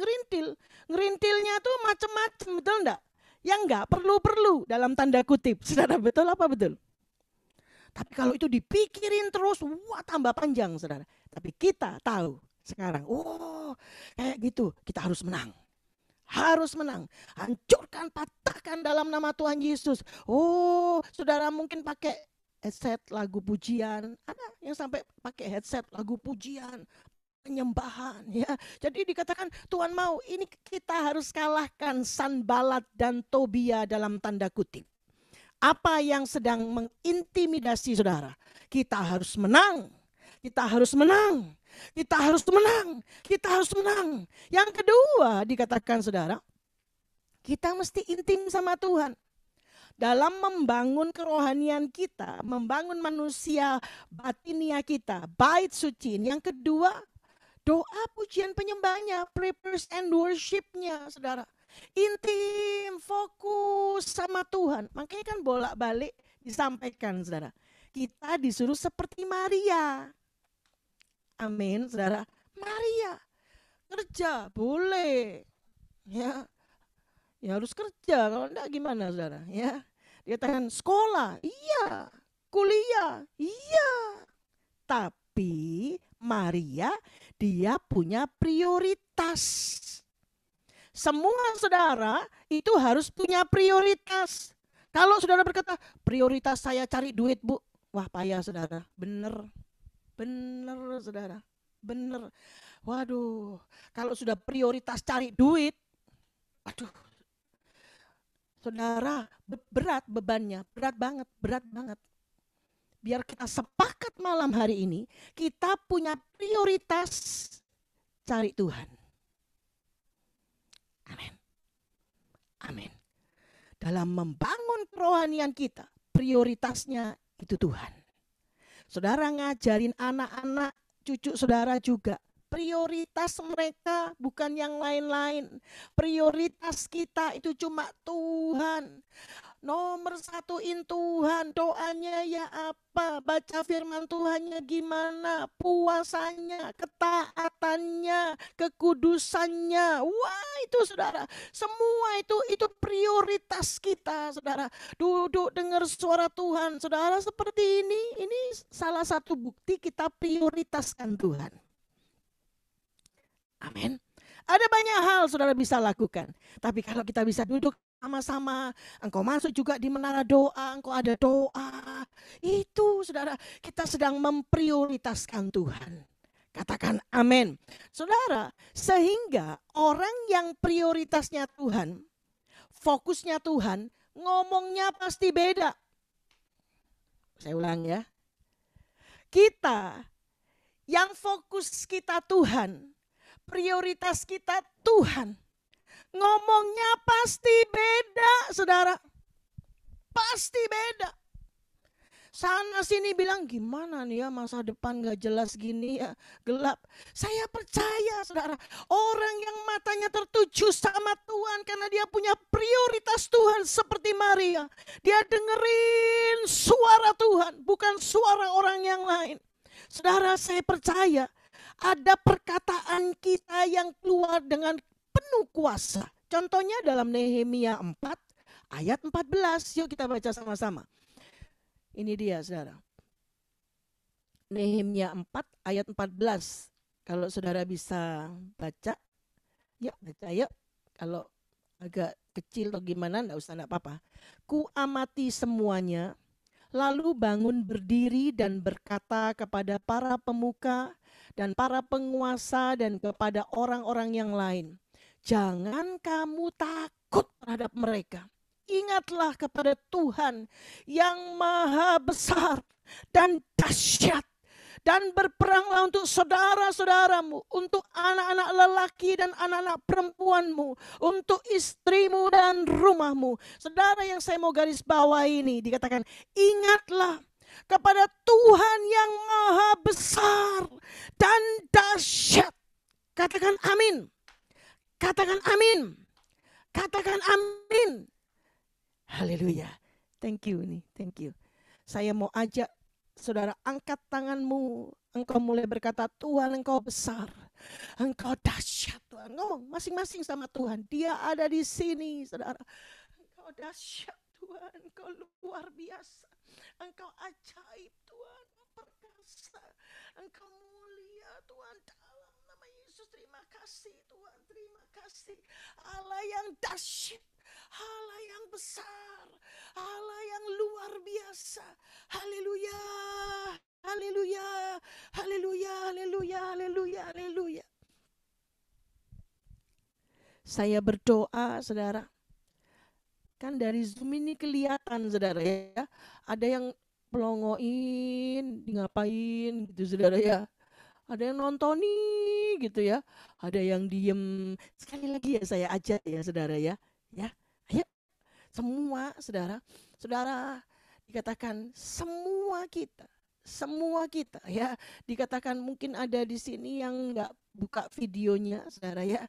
ngerintilnya tuh macam-macam, betul enggak? Yang enggak perlu dalam tanda kutip, saudara. Betul apa betul? Tapi kalau itu dipikirin terus, wah, tambah panjang, saudara. Tapi kita tahu sekarang, oh, kayak gitu, kita harus menang. Hancurkan, patahkan dalam nama Tuhan Yesus. Oh, saudara mungkin pakai headset lagu pujian. Ada yang sampai pakai headset lagu pujian, penyembahan ya. Jadi dikatakan Tuhan mau ini kita harus kalahkan Sanbalat dan Tobia dalam tanda kutip. Apa yang sedang mengintimidasi saudara? Kita harus menang. Yang kedua dikatakan saudara, kita mesti intim sama Tuhan. Dalam membangun kerohanian kita, membangun manusia batinia kita, bait suci. Yang kedua, doa pujian penyembahnya, praise and worship-nya saudara. Intim, fokus sama Tuhan. Makanya kan bolak-balik disampaikan saudara. Kita disuruh seperti Maria. Amin, saudara. Maria kerja boleh, ya harus kerja. Kalau enggak gimana, saudara? Ya, dia katakan sekolah, iya, kuliah, iya. Tapi Maria dia punya prioritas. Semua saudara itu harus punya prioritas. Kalau saudara berkata prioritas saya cari duit, Bu, wah payah saudara. Bener saudara, bener. Waduh, kalau sudah prioritas cari duit, aduh, saudara, berat bebannya, berat banget. Biar kita sepakat malam hari ini, kita punya prioritas cari Tuhan. Amin. Dalam membangun kerohanian kita, prioritasnya itu Tuhan. Saudara ngajarin anak-anak, cucu saudara juga prioritas mereka bukan yang lain-lain. Prioritas kita itu cuma Tuhan. Nomor satuin Tuhan, doanya ya apa, baca firman Tuhannya gimana, puasanya, ketaatannya, kekudusannya. Wah itu saudara, semua itu prioritas kita saudara. Duduk dengar suara Tuhan, saudara, seperti ini salah satu bukti kita prioritaskan Tuhan. Amin. Ada banyak hal saudara bisa lakukan, tapi kalau kita bisa duduk sama-sama, engkau masuk juga di menara doa, engkau ada doa, itu saudara, kita sedang memprioritaskan Tuhan. Katakan amin. Saudara, sehingga orang yang prioritasnya Tuhan, fokusnya Tuhan, ngomongnya pasti beda. Saya ulang ya. Kita yang fokus kita Tuhan, prioritas kita Tuhan, ngomongnya pasti beda saudara. Pasti beda. Sana sini bilang gimana nih ya, masa depan gak jelas gini ya, gelap. Saya percaya saudara, orang yang matanya tertuju sama Tuhan karena dia punya prioritas Tuhan seperti Maria. Dia dengerin suara Tuhan, bukan suara orang yang lain. Saudara, saya percaya ada perkataan kita yang keluar dengan penuh kuasa. Contohnya dalam Nehemia 4 ayat 14. Yuk kita baca sama-sama. Ini dia saudara. Nehemia 4 ayat 14. Kalau saudara bisa baca, yuk baca yuk. Kalau agak kecil atau gimana enggak usah, enggak apa-apa. Ku amati semuanya, lalu bangun berdiri dan berkata kepada para pemuka dan para penguasa dan kepada orang-orang yang lain. Jangan kamu takut terhadap mereka. Ingatlah kepada Tuhan yang maha besar dan dahsyat. Dan berperanglah untuk saudara-saudaramu, untuk anak-anak lelaki dan anak-anak perempuanmu, untuk istrimu dan rumahmu. Saudara, yang saya mau garis bawah ini dikatakan, ingatlah kepada Tuhan yang maha besar dan dahsyat. Katakan amin. Katakan amin. Katakan amin. Haleluya. Thank you nih, thank you. Saya mau ajak saudara, angkat tanganmu. Engkau mulai berkata, Tuhan engkau besar, engkau dahsyat Tuhan. Ngomong masing-masing sama Tuhan. Dia ada di sini saudara. Engkau dahsyat Tuhan, engkau luar biasa. Engkau ajaib Tuhan, perkasa. Engkau mulia Tuhan, dalam nama Yesus. Terima kasih Tuhan, terima kasih. Allah yang dahsyat, Allah yang besar, Allah yang luar biasa. Haleluya, haleluya, haleluya, haleluya, haleluya, haleluya. Saya berdoa saudara, kan dari Zoom ini kelihatan saudara ya, ada yang pelongoin, ngapain gitu saudara ya. Ada yang nontoni gitu ya, ada yang diem. Sekali lagi ya saya ajak ya saudara ya. Ya, ayo semua saudara, saudara dikatakan semua kita ya, dikatakan mungkin ada di sini yang nggak buka videonya saudara ya.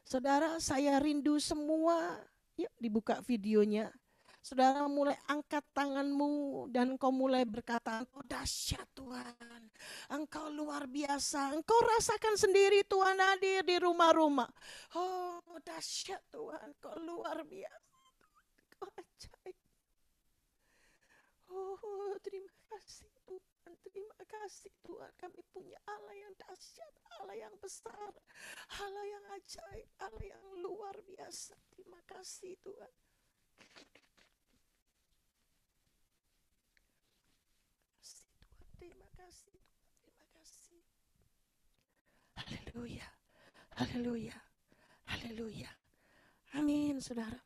Saudara, saya rindu semua, yuk dibuka videonya. Saudara mulai angkat tanganmu dan engkau mulai berkata, engkau dahsyat Tuhan, engkau luar biasa. Engkau rasakan sendiri Tuhan hadir di rumah-rumah. Oh dahsyat Tuhan, engkau luar biasa, engkau ajaib. Oh terima kasih Tuhan, terima kasih Tuhan. Kami punya Allah yang dahsyat, Allah yang besar, Allah yang ajaib, Allah yang luar biasa. Terima kasih Tuhan. Terima kasih Tuhan, terima kasih. Haleluya, haleluya, haleluya. Amin saudara,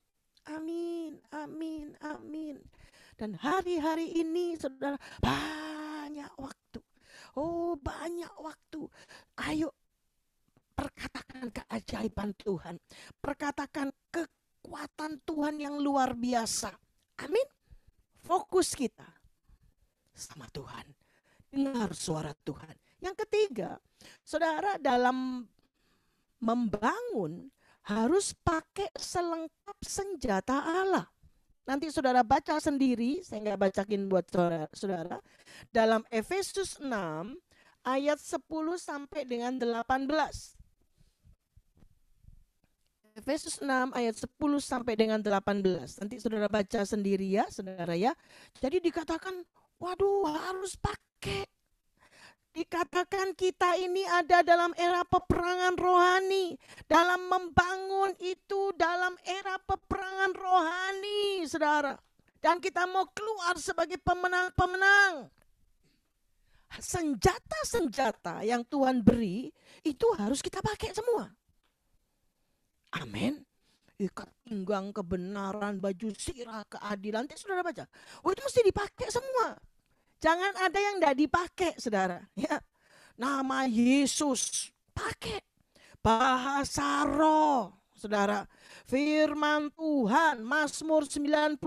amin, amin, amin. Dan hari-hari ini saudara banyak waktu. Oh banyak waktu. Ayo perkatakan keajaiban Tuhan. Perkatakan kekuatan Tuhan yang luar biasa. Amin. Fokus kita sama Tuhan. Dengar suara Tuhan. Yang ketiga, saudara, dalam membangun harus pakai selengkap senjata Allah. Nanti saudara baca sendiri, saya nggak bacain buat saudara. Dalam Efesus 6 ayat 10 sampai dengan 18. Efesus 6 ayat 10 sampai dengan 18. Nanti saudara baca sendiri ya, saudara ya. Jadi dikatakan, waduh, harus pakai. Dikatakan kita ini ada dalam era peperangan rohani. Dalam membangun itu dalam era peperangan rohani, saudara. Dan kita mau keluar sebagai pemenang-pemenang. Senjata-senjata yang Tuhan beri itu harus kita pakai semua. Amin. Ikat pinggang kebenaran, baju sirah keadilan. Nanti saudara baca. Oh, itu mesti dipakai semua. Jangan ada yang tidak dipakai, saudara. Ya. Nama Yesus pakai. Bahasa roh, saudara. Firman Tuhan, Mazmur 91.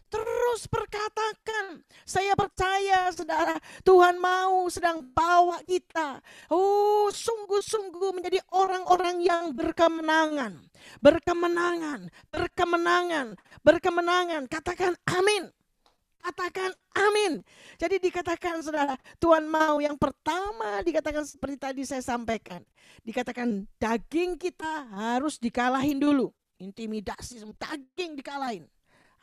Terus perkatakan, saya percaya saudara, Tuhan mau sedang bawa kita. Oh, sungguh-sungguh menjadi orang-orang yang berkemenangan. Berkemenangan, berkemenangan, berkemenangan. Katakan amin. Katakan amin. Jadi dikatakan saudara, Tuhan mau yang pertama dikatakan seperti tadi saya sampaikan. Dikatakan daging kita harus dikalahin dulu. Intimidasi, daging dikalahin.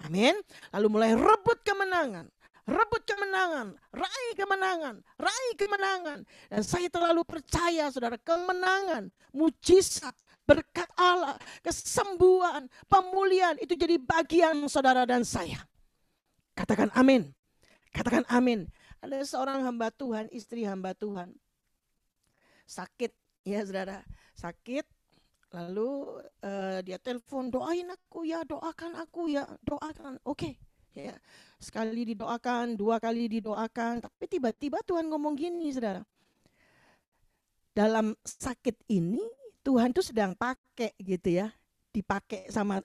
Amin. Lalu mulai rebut kemenangan. Rebut kemenangan, raih kemenangan, raih kemenangan. Dan saya terlalu percaya saudara, kemenangan, mujizat, berkat Allah, kesembuhan, pemulihan itu jadi bagian saudara dan saya. Katakan amin. Katakan amin. Ada seorang hamba Tuhan, istri hamba Tuhan. Sakit ya saudara, sakit. Lalu dia telepon, doain aku ya, doakan aku ya, doakan. Oke. Ya, sekali didoakan, 2 kali didoakan, tapi tiba-tiba Tuhan ngomong gini, saudara. Dalam sakit ini Tuhan tuh sedang pakai gitu ya, dipakai sama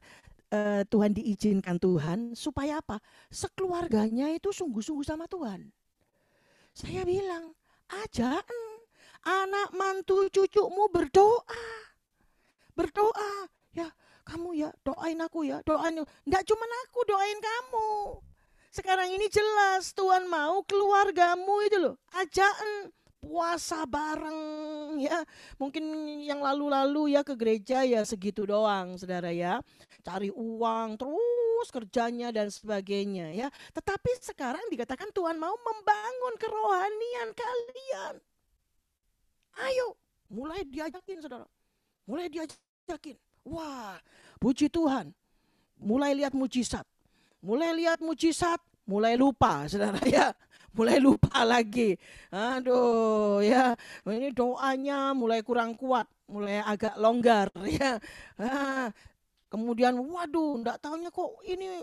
Tuhan, diizinkan Tuhan supaya apa? Sekeluarganya itu sungguh-sungguh sama Tuhan. Saya bilang, ajaan anak mantu cucumu berdoa. Berdoa, ya kamu ya doain aku ya, doain. Enggak cuma aku, doain kamu. Sekarang ini jelas Tuhan mau keluargamu itu loh, ajaan puasa bareng ya. Mungkin yang lalu-lalu ya ke gereja ya segitu doang saudara ya. Cari uang terus kerjanya dan sebagainya ya. Tetapi sekarang dikatakan Tuhan mau membangun kerohanian kalian. Ayo, mulai diajakin saudara. Mulai diajakin. Wah, puji Tuhan. Mulai lihat mujizat. Mulai lihat mujizat, mulai lupa saudara ya. Mulai lupa lagi. Aduh ya, ini doanya mulai kurang kuat, mulai agak longgar ya. Kemudian waduh, enggak taunya kok ini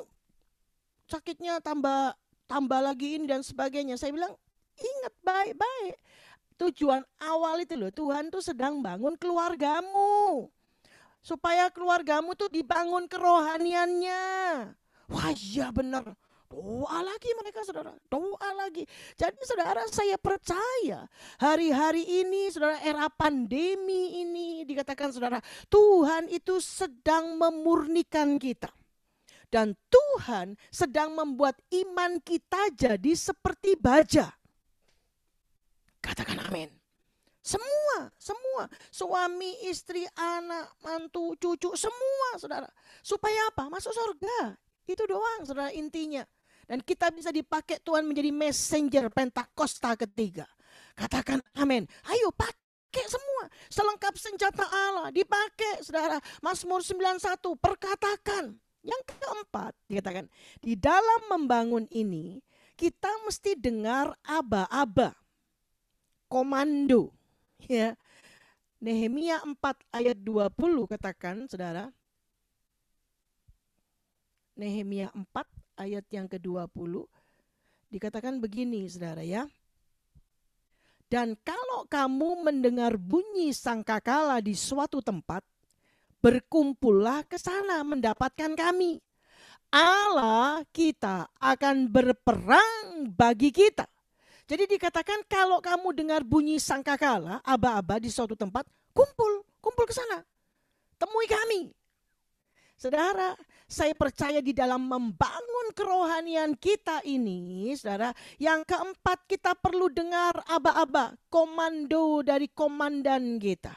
sakitnya tambah lagi ini dan sebagainya. Saya bilang, ingat baik-baik. Tujuan awal itu loh, Tuhan tuh sedang bangun keluargamu. Supaya keluargamu tuh dibangun kerohaniannya. Wah iya benar. Doa lagi mereka saudara. Doa lagi. Jadi saudara, saya percaya hari-hari ini saudara, era pandemi ini dikatakan saudara, Tuhan itu sedang memurnikan kita. Dan Tuhan sedang membuat iman kita jadi seperti baja. Katakan amin. Semua, suami, istri, anak, mantu, cucu, semua saudara. Supaya apa? Masuk surga. Itu doang saudara intinya. Dan kita bisa dipakai Tuhan menjadi messenger Pentakosta ketiga. Katakan amin. Ayo pakai semua. Selengkap senjata Allah dipakai saudara. Mazmur 91 perkatakan. Yang keempat dikatakan, di dalam membangun ini kita mesti dengar aba-aba. Komando. Ya. Nehemia 4 ayat 20 katakan saudara. Nehemia 4 ayat yang ke-20 dikatakan begini saudara ya. Dan kalau kamu mendengar bunyi sangkakala di suatu tempat, berkumpullah ke sana mendapatkan kami. Allah kita akan berperang bagi kita. Jadi dikatakan kalau kamu dengar bunyi sangkakala, aba-aba di suatu tempat, kumpul ke sana. Temui kami. Saudara, saya percaya di dalam membangun kerohanian kita ini, saudara, yang keempat kita perlu dengar aba-aba, komando dari komandan kita.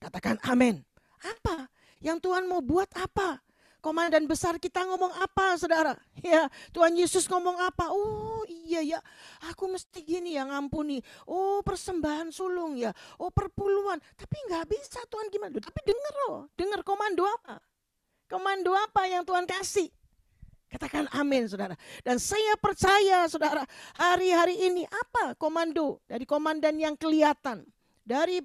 Katakan amin. Apa? Yang Tuhan mau buat apa? Komandan besar kita ngomong apa, saudara? Ya, Tuhan Yesus ngomong apa? Oh iya ya, aku mesti gini ya, ngampuni. Oh persembahan sulung ya, oh perpuluhan. Tapi nggak bisa Tuhan gimana? Tapi dengar loh, dengar komando apa? Komando apa yang Tuhan kasih? Katakan amin, saudara. Dan saya percaya, saudara, hari-hari ini apa komando dari komandan yang kelihatan? Dari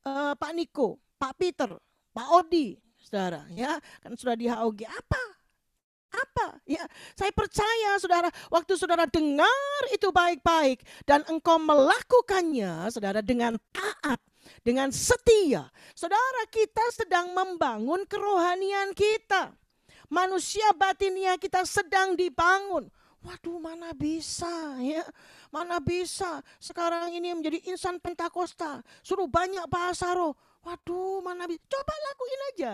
Pak Niko, Pak Peter, Pak Odi, saudara, ya kan sudah di HOG. Apa? Ya, saya percaya, saudara, waktu saudara dengar itu baik-baik dan engkau melakukannya, saudara, dengan taat, dengan setia, saudara, kita sedang membangun kerohanian kita. Manusia batinnya kita sedang dibangun. Waduh, mana bisa ya? Mana bisa sekarang ini menjadi insan Pentakosta, suruh banyak bahasa roh. Waduh, mana bisa? Coba lakuin aja.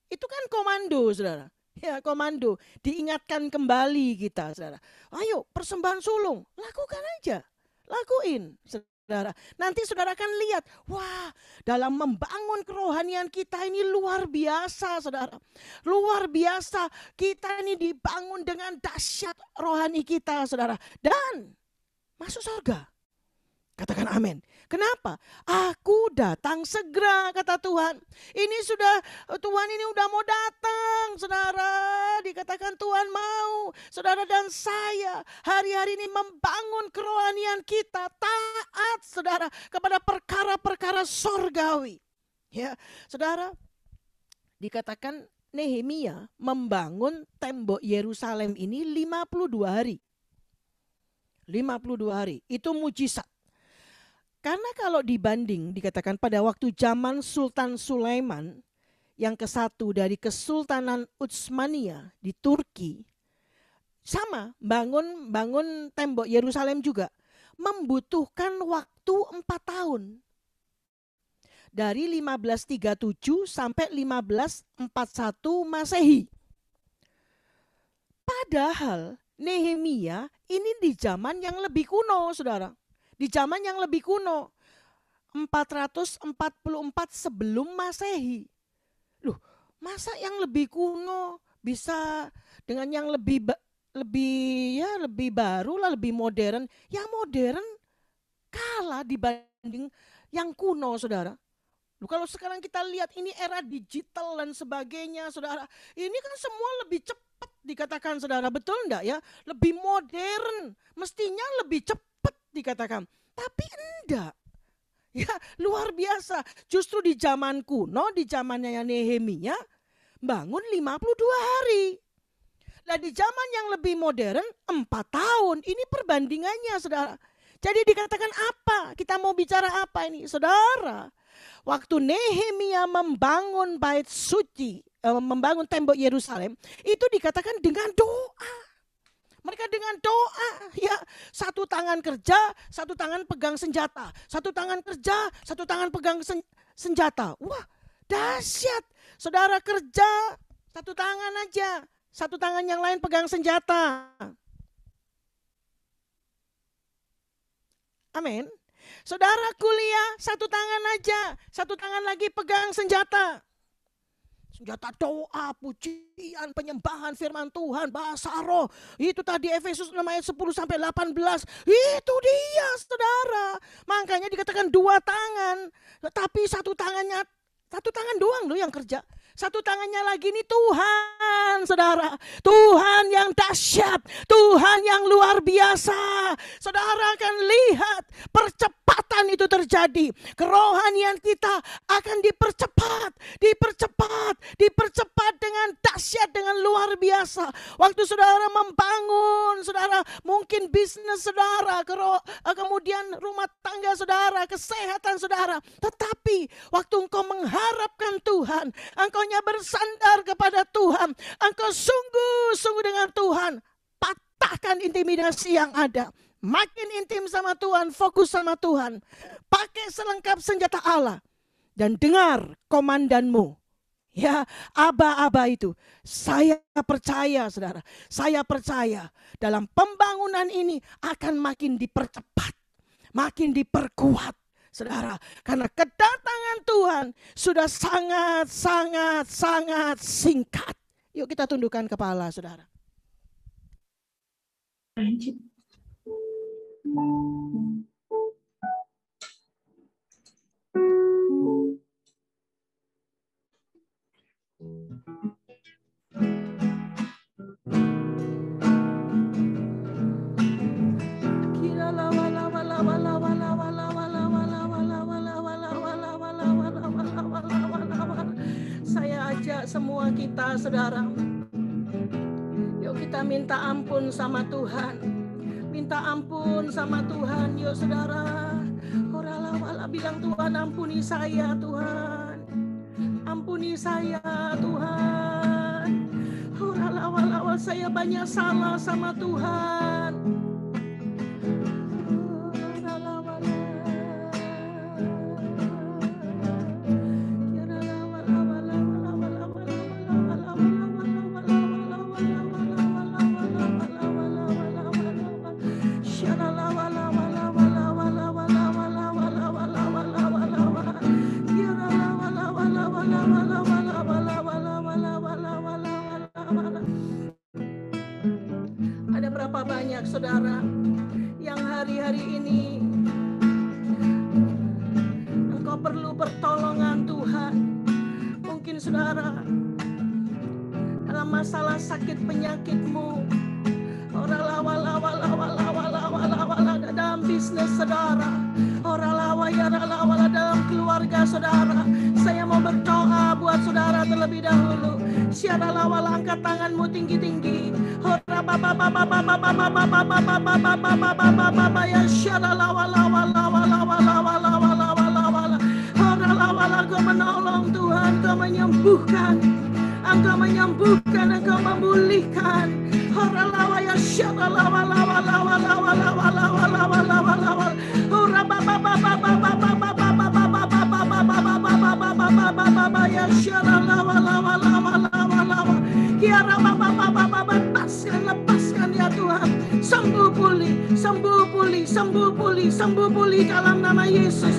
Itu kan komando, saudara. Ya, komando. Diingatkan kembali kita, saudara. Ayo, persembahan sulung. Lakukan aja. Lakuin, saudara. Nanti saudara akan lihat. Wah, dalam membangun kerohanian kita ini luar biasa, saudara. Luar biasa. Kita ini dibangun dengan dahsyat rohani kita, saudara. Dan masuk surga. Katakan amin. Kenapa? Aku datang segera, kata Tuhan. Ini sudah, Tuhan ini udah mau datang, saudara. Dikatakan Tuhan mau, saudara dan saya hari-hari ini membangun kerohanian kita. Taat, saudara, kepada perkara-perkara sorgawi. Ya, saudara, dikatakan Nehemia membangun tembok Yerusalem ini 52 hari. 52 hari, itu mujizat. Karena kalau dibanding dikatakan pada waktu zaman Sultan Sulaiman yang ke-1 dari Kesultanan Utsmania di Turki, sama bangun tembok Yerusalem juga membutuhkan waktu 4 tahun. Dari 1537 sampai 1541 Masehi. Padahal Nehemia ini di zaman yang lebih kuno, saudara. Di zaman yang lebih kuno, 444 sebelum Masehi. Loh, masa yang lebih kuno bisa dengan yang lebih baru lah, lebih modern. Yang modern kalah dibanding yang kuno, saudara. Loh, kalau sekarang kita lihat ini era digital dan sebagainya, saudara. Ini kan semua lebih cepat dikatakan, saudara. Betul enggak ya? Lebih modern, mestinya lebih cepat dikatakan, tapi enggak. Ya, luar biasa. Justru di zaman kuno, di zamannya Nehemia, bangun 52 hari. Nah, di zaman yang lebih modern 4 tahun. Ini perbandingannya, saudara. Jadi dikatakan apa? Kita mau bicara apa ini, saudara? Waktu Nehemia membangun bait suci, membangun tembok Yerusalem, itu dikatakan dengan doa. Mereka dengan doa, ya, satu tangan kerja, satu tangan pegang senjata, satu tangan kerja, satu tangan pegang senjata. Wah, dahsyat. Saudara kerja, satu tangan aja, satu tangan yang lain pegang senjata. Amin. Saudara kuliah, satu tangan aja, satu tangan lagi pegang senjata. Senjata doa, pujian, penyembahan firman Tuhan, bahasa roh. Itu tadi Efesus 6 ayat 10 sampai 18. Itu dia, saudara. Makanya dikatakan 2 tangan. Tapi satu tangan doang loh yang kerja. Satu tangannya lagi ini Tuhan, saudara. Tuhan yang dahsyat, Tuhan yang luar biasa. Saudara akan lihat percepatan itu terjadi. Kerohanian kita akan dipercepat dengan dahsyat, dengan luar biasa. Waktu saudara membangun, saudara, mungkin bisnis saudara, kemudian rumah tangga saudara, kesehatan saudara. Tetapi waktu engkau mengharapkan Tuhan, engkau bersandar kepada Tuhan, engkau sungguh-sungguh dengan Tuhan, patahkan intimidasi yang ada, Makin intim sama Tuhan, fokus sama Tuhan. Pakai selengkap senjata Allah. Dan dengar komandanmu. Ya, aba-aba itu. Saya percaya, saudara. Saya percaya dalam pembangunan ini akan makin dipercepat. Makin diperkuat, saudara. Karena kedatangan Tuhan sudah sangat singkat. Yuk kita tundukkan kepala, saudara. Saya ajak semua kita, saudara. Yuk kita minta ampun sama Tuhan. Minta ampun sama Tuhan, yuk saudara. Orala bilang, Tuhan ampuni saya, Tuhan. Ampuni saya, Tuhan. Orala saya banyak salah sama Tuhan. Ada berapa banyak saudara yang hari-hari ini engkau perlu pertolongan Tuhan. Mungkin saudara dalam masalah sakit penyakitmu, dalam bisnis saudara, dalam keluarga saudara. Saya mau berdoa buat saudara terlebih dahulu. Syaralawala, angkat tanganmu tinggi-tinggi. Engkau menolong Tuhan, Engkau menyembuhkan, Engkau menyembuhkan, Engkau memulihkan. Lepaskan ya Tuhan. Sembuh pulih dalam nama Yesus.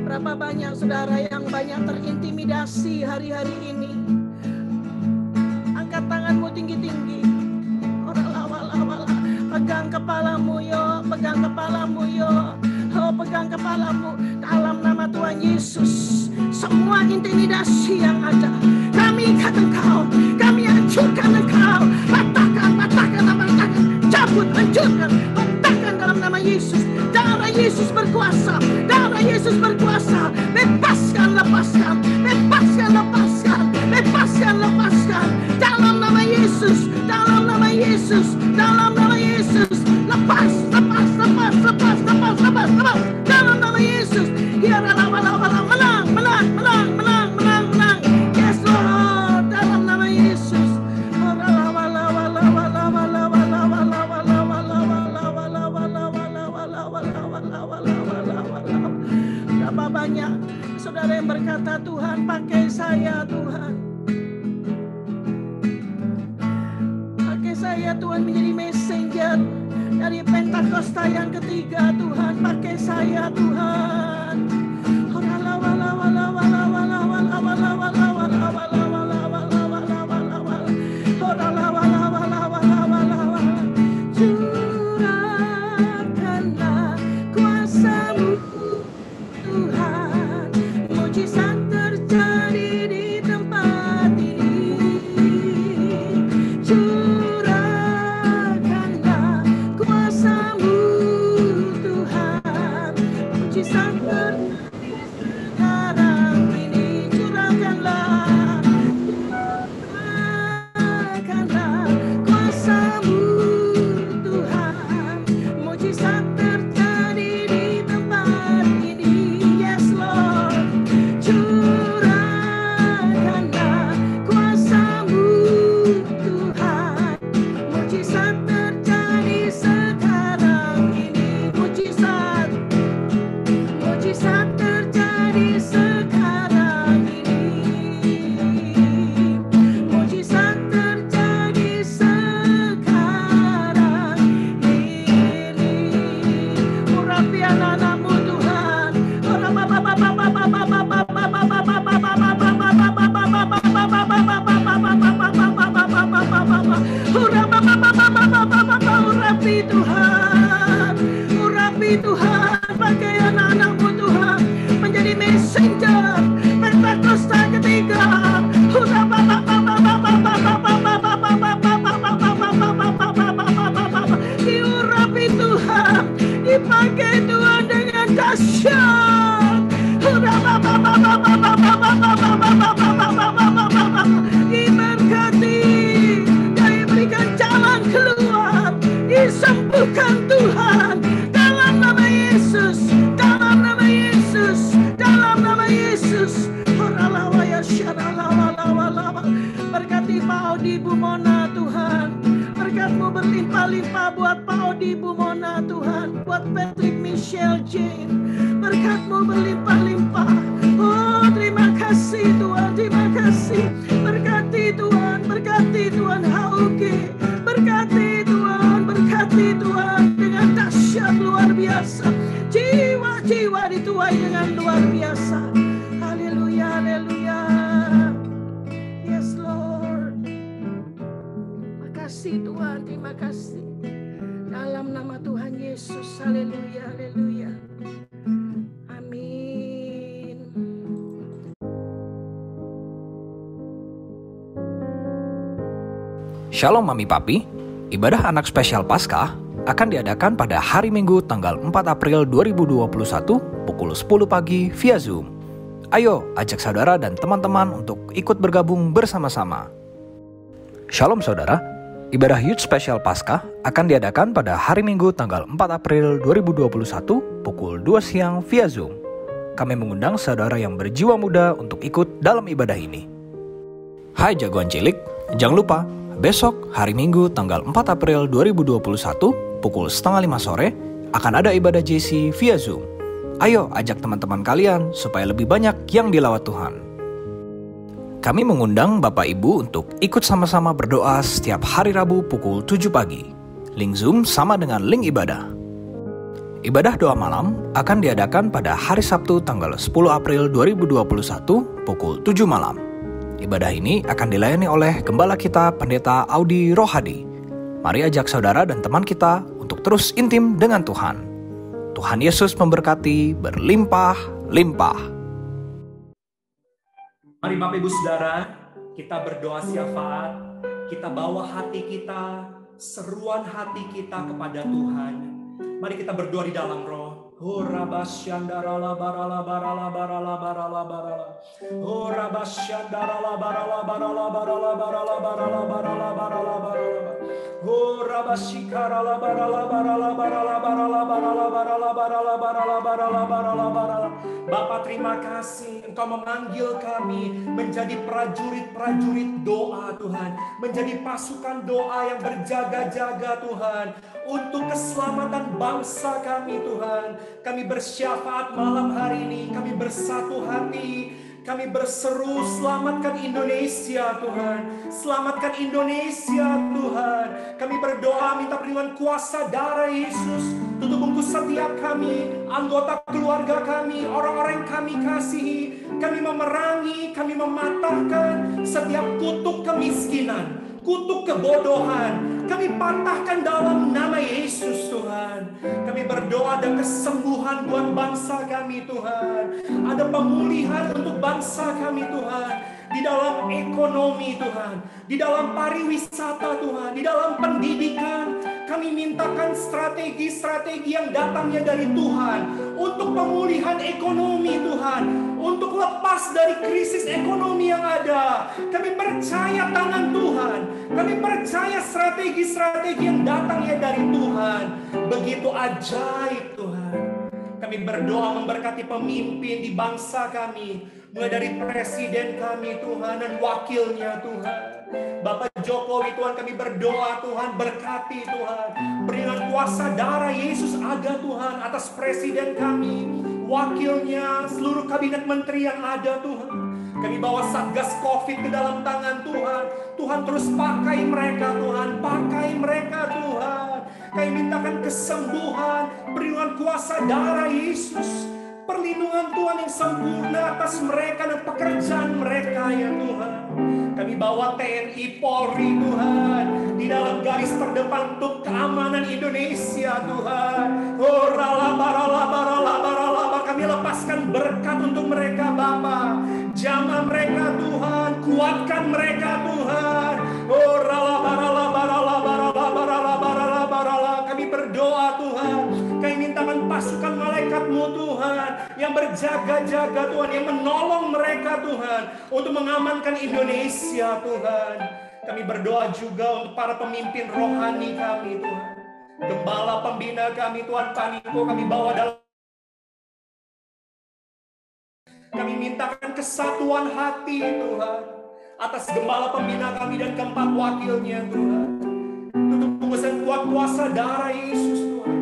Berapa banyak saudara yang banyak terintimidasi hari-hari ini? Angkat tanganmu tinggi-tinggi. Pegang kepalamu yo, pegang kepalamu yo. Oh, pegang kepalamu dalam nama Tuhan Yesus. Semua intimidasi yang ada, kami ikat engkau, kami hancurkan engkau. Patahkan, cabut, hancurkan, patahkan dalam nama Yesus. Darah Yesus berkuasa, darah Yesus berkuasa. Lepaskan, lepaskan. Dalam nama Yesus, dalam nama Yesus, dalam nama Yesus. Lepas. Dalam nama Yesus. Menang. Yes Lord, dalam nama Yesus. Berapa banyak saudara yang berkata, Tuhan pakai saya, Tuhan. Pakai saya Tuhan menjadi messenger dari Pentakosta yang ketiga, Tuhan. Pakai saya Tuhan. Curahkanlah kuasa-Mu Tuhan, mujizat terjadi di tempat ini. Curahkanlah kuasa-Mu Tuhan, mujizat terjadi. pakai Tuhan dengan dahsyat. Diberkati, diberikan jalan keluar, disembuhkan Tuhan dalam nama Yesus, dalam nama Yesus, dalam nama Yesus. Berkati Pak Odi Bu Mona Tuhan, berkat-Mu berlimpah-limpah buat Pak Odi Bu Mona Tuhan, buat Patrick Michelle Jane, berkat-Mu berlimpah-limpah. Oh terima kasih Tuhan, terima kasih. Berkati Tuhan HUG, berkati Tuhan dengan dahsyat luar biasa. Jiwa-jiwa dituai dengan luar biasa. Haleluya, haleluya. Yes Lord. Makasih Tuhan, terima kasih. Dalam nama Tuhan Yesus, haleluya, haleluya. Amin. Shalom Mami Papi, ibadah anak spesial Paskah akan diadakan pada hari Minggu tanggal 4 April 2021 pukul 10 pagi via Zoom. Ayo ajak saudara dan teman-teman untuk ikut bergabung bersama-sama. Shalom saudara, ibadah Youth Spesial Paskah akan diadakan pada hari Minggu tanggal 4 April 2021 pukul 2 siang via Zoom. Kami mengundang saudara yang berjiwa muda untuk ikut dalam ibadah ini. Hai jagoan cilik, jangan lupa besok hari Minggu tanggal 4 April 2021 pukul 4:30 sore akan ada ibadah JC via Zoom. Ayo ajak teman-teman kalian supaya lebih banyak yang dilawat Tuhan. Kami mengundang Bapak Ibu untuk ikut sama-sama berdoa setiap hari Rabu pukul 7 pagi. Link Zoom sama dengan link ibadah. Ibadah doa malam akan diadakan pada hari Sabtu tanggal 10 April 2021 pukul 7 malam. Ibadah ini akan dilayani oleh Gembala kita Pendeta Audi Rohadi. Mari ajak saudara dan teman kita untuk terus intim dengan Tuhan. Tuhan Yesus memberkati berlimpah-limpah. Mari Bapak Ibu Saudara, kita berdoa syafaat, kita bawa hati kita, seruan hati kita kepada Tuhan. Mari kita berdoa di dalam roh. Ora basyandara la barala barala barala barala barala. Ora basyandara la barala barala barala barala barala barala barala barala. Ora basikara la barala barala barala barala barala barala barala barala barala barala barala. Bapa terima kasih Engkau memanggil kami menjadi prajurit-prajurit doa Tuhan, menjadi pasukan doa yang berjaga-jaga Tuhan untuk keselamatan bangsa kami Tuhan. Kami bersyafaat malam hari ini, kami bersatu hati, kami berseru selamatkan Indonesia Tuhan, selamatkan Indonesia Tuhan. Kami berdoa minta perlindungan kuasa darah Yesus tutup bungkus setiap kami, anggota keluarga kami, orang-orang yang kami kasihi. Kami memerangi, kami mematahkan setiap kutuk kemiskinan, kutuk kebodohan. Kami patahkan dalam nama Yesus Tuhan. Kami berdoa ada kesembuhan buat bangsa kami Tuhan. Ada pemulihan untuk bangsa kami Tuhan. Di dalam ekonomi Tuhan, di dalam pariwisata Tuhan, di dalam pendidikan. Kami mintakan strategi-strategi yang datangnya dari Tuhan untuk pemulihan ekonomi Tuhan, untuk lepas dari krisis ekonomi yang ada. Kami percaya tangan Tuhan, kami percaya strategi-strategi yang datangnya dari Tuhan. Begitu ajaib Tuhan. Kami berdoa memberkati pemimpin di bangsa kami, mulai dari presiden kami Tuhan dan wakilnya Tuhan. Bapak Jokowi Tuhan, kami berdoa Tuhan, berkati Tuhan, berikan kuasa darah Yesus ada Tuhan atas presiden kami, wakilnya, seluruh kabinet menteri yang ada Tuhan. Kami bawa Satgas Covid ke dalam tangan Tuhan. Tuhan terus pakai mereka Tuhan, pakai mereka Tuhan. Kami mintakan kesembuhan, perlindungan kuasa darah Yesus, perlindungan Tuhan yang sempurna atas mereka dan pekerjaan mereka ya Tuhan. Kami bawa TNI Polri Tuhan di dalam garis terdepan untuk keamanan Indonesia Tuhan. Oh ralaba ralaba ralaba ralaba, kami lepaskan berkat untuk mereka Bapa. Jamah mereka Tuhan, kuatkan mereka Tuhan. Oh ralaba ralaba ralaba ralaba ralaba ralaba ralaba. Kami berdoa Tuhan, kami mintakan pasukan jemaat-Mu Tuhan, yang berjaga-jaga Tuhan, yang menolong mereka Tuhan, untuk mengamankan Indonesia Tuhan. Kami berdoa juga untuk para pemimpin rohani kami Tuhan. Gembala pembina kami Tuhan, Paniko kami bawa dalam. Kami mintakan kesatuan hati Tuhan atas gembala pembina kami dan keempat wakilnya Tuhan. Tutup bungkusan kuat kuasa darah Yesus Tuhan.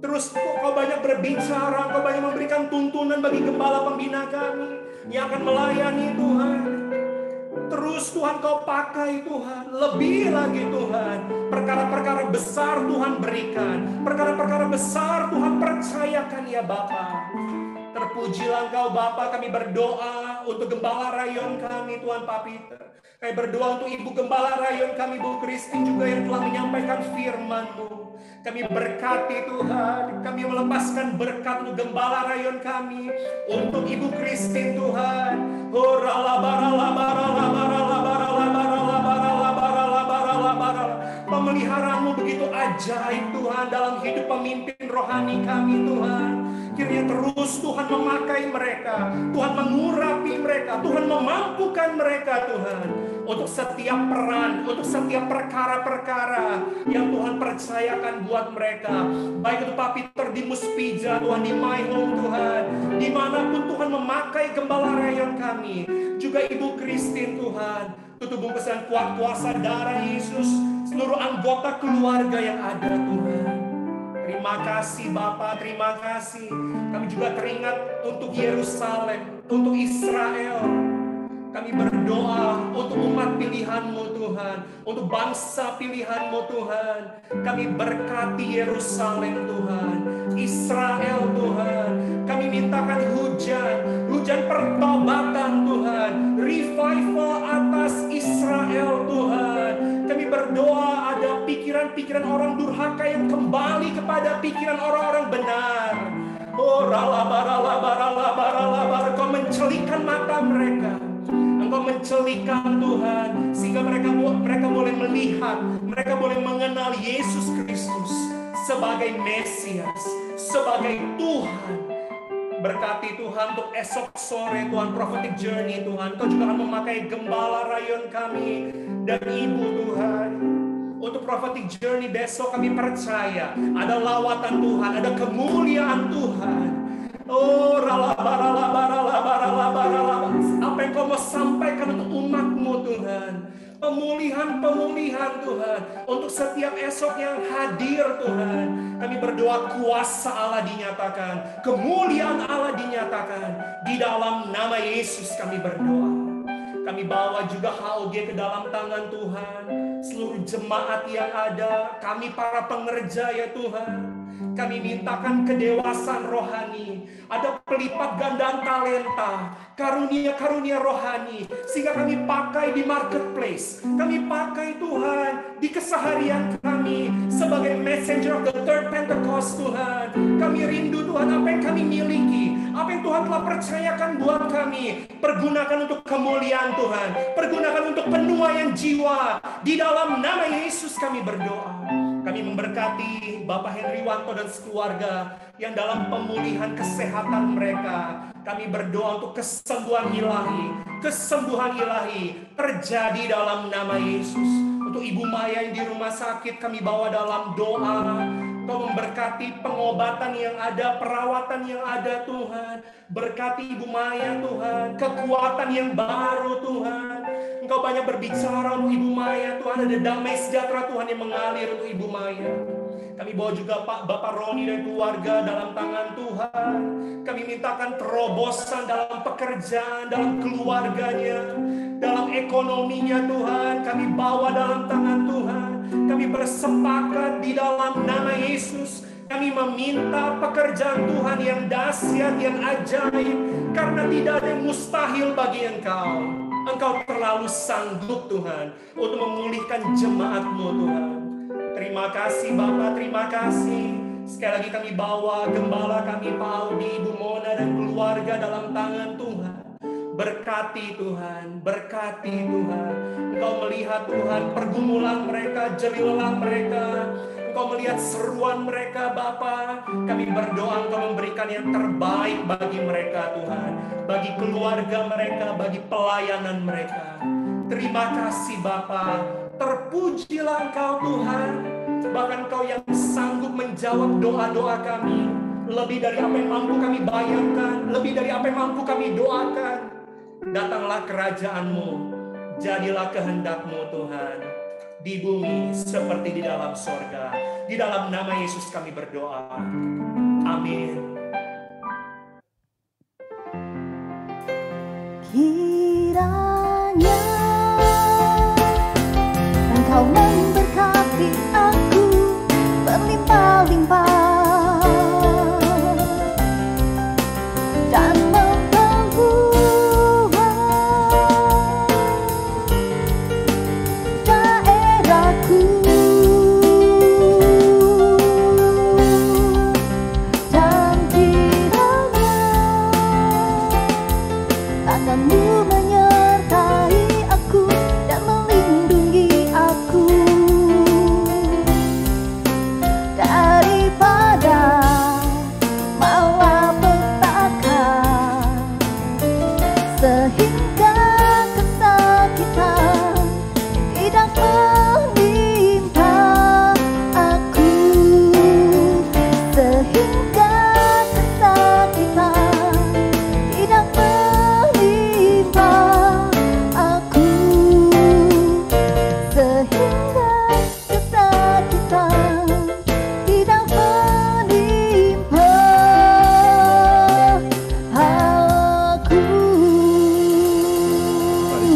Terus Kau banyak berbicara, Kau banyak memberikan tuntunan bagi gembala pembina kami yang akan melayani Tuhan. Terus Tuhan Kau pakai Tuhan, lebih lagi Tuhan, perkara-perkara besar Tuhan berikan, perkara-perkara besar Tuhan percayakan ya Bapa. Terpujilah Engkau Bapa, kami berdoa untuk gembala rayon kami Tuhan Pak Peter. Kami berdoa untuk Ibu Gembala rayon kami Bu Christine juga yang telah menyampaikan firman-Mu. Kami berkati Tuhan, kami melepaskan berkat untuk gembala rayon kami, untuk Ibu Christine Tuhan. Pemeliharaanmu begitu ajaib Tuhan dalam hidup pemimpin rohani kami Tuhan. Kiranya terus Tuhan memakai mereka, Tuhan mengurapi mereka, Tuhan memampukan mereka Tuhan, untuk setiap peran, untuk setiap perkara-perkara yang Tuhan percayakan buat mereka. Baik itu Pak Peter di Muspija Tuhan, di My Home Tuhan, dimanapun Tuhan memakai gembala rayon kami, juga Ibu Christine Tuhan. Tutup bungkusan kuat kuasa darah Yesus, seluruh anggota keluarga yang ada Tuhan. Terima kasih Bapa, terima kasih. Kami juga teringat untuk Yerusalem, untuk Israel. Kami berdoa untuk umat pilihan-Mu Tuhan, untuk bangsa pilihan-Mu Tuhan. Kami berkati Yerusalem Tuhan, Israel Tuhan. Kami mintakan hujan pertobatan Tuhan, revival atas Israel Tuhan. Kami berdoa ada pikiran-pikiran orang durhaka yang kembali kepada pikiran orang-orang benar. Oh, Kau mencelikan mata mereka. Engkau mencelikan Tuhan, sehingga mereka boleh melihat, mereka boleh mengenal Yesus Kristus sebagai Mesias, sebagai Tuhan. Berkati Tuhan untuk esok sore Tuhan, prophetic journey Tuhan. Kau juga akan memakai gembala rayon kami dan Ibu Tuhan. Untuk prophetic journey besok kami percaya ada lawatan Tuhan, ada kemuliaan Tuhan. Oh, apa yang Kau mau sampaikan untuk umat-Mu Tuhan. Pemulihan Tuhan untuk setiap esok yang hadir Tuhan. Kami berdoa kuasa Allah dinyatakan, kemuliaan Allah dinyatakan. Di dalam nama Yesus kami berdoa. Kami bawa juga HOG ke dalam tangan Tuhan. Seluruh jemaat yang ada, kami para pengerja ya Tuhan. Kami mintakan kedewasaan rohani, ada pelipat gandaan talenta, karunia-karunia rohani, sehingga kami pakai di marketplace, kami pakai Tuhan di keseharian kami sebagai messenger of the third Pentecost Tuhan. Kami rindu Tuhan apa yang kami miliki, apa yang Tuhan telah percayakan buat kami, pergunakan untuk kemuliaan Tuhan, pergunakan untuk penuaian jiwa. Di dalam nama Yesus kami berdoa. Kami memberkati Bapak Henrywanto dan sekeluarga yang dalam pemulihan kesehatan mereka. Kami berdoa untuk kesembuhan ilahi terjadi dalam nama Yesus. Untuk Ibu Maya yang di rumah sakit kami bawa dalam doa. Kau memberkati pengobatan yang ada, perawatan yang ada Tuhan. Berkati Ibu Maya Tuhan, kekuatan yang baru Tuhan. Engkau banyak berbicara untuk Ibu Maya Tuhan, ada damai sejahtera Tuhan yang mengalir untuk Ibu Maya. Kami bawa juga Bapak Roni dan keluarga dalam tangan Tuhan. Kami mintakan terobosan dalam pekerjaan, dalam keluarganya, dalam ekonominya Tuhan. Kami bawa dalam tangan Tuhan. Kami bersepakat di dalam nama Yesus. Kami meminta pekerjaan Tuhan yang dahsyat, yang ajaib. Karena tidak ada yang mustahil bagi Engkau. Engkau terlalu sanggup Tuhan untuk memulihkan jemaat-Mu Tuhan. Terima kasih Bapak, terima kasih. Sekali lagi kami bawa gembala kami Pak Audi, Ibu Mona dan keluarga dalam tangan Tuhan. Berkati Tuhan, berkati Tuhan. Engkau melihat Tuhan pergumulan mereka, jerilan mereka. Engkau melihat seruan mereka Bapa. Kami berdoa Engkau memberikan yang terbaik bagi mereka Tuhan. Bagi keluarga mereka, bagi pelayanan mereka. Terima kasih Bapa. Terpujilah Engkau Tuhan. Bahkan Engkau yang sanggup menjawab doa-doa kami. Lebih dari apa yang mampu kami bayangkan. Lebih dari apa yang mampu kami doakan. Datanglah kerajaan-Mu. Jadilah kehendak-Mu Tuhan. Di bumi seperti di dalam sorga. Di dalam nama Yesus kami berdoa. Amin. Kiranya Engkau memberkati aku berlimpah-limpah dan memperluas daerahku, dan kiranya tangan-Mu menyertai aku dan melindungi aku daripada malapetaka, sehingga kesakitan tidak menimpa aku, sehingga kesakitan tidak menimpa aku, sehingga kesakitan tidak menimpa aku.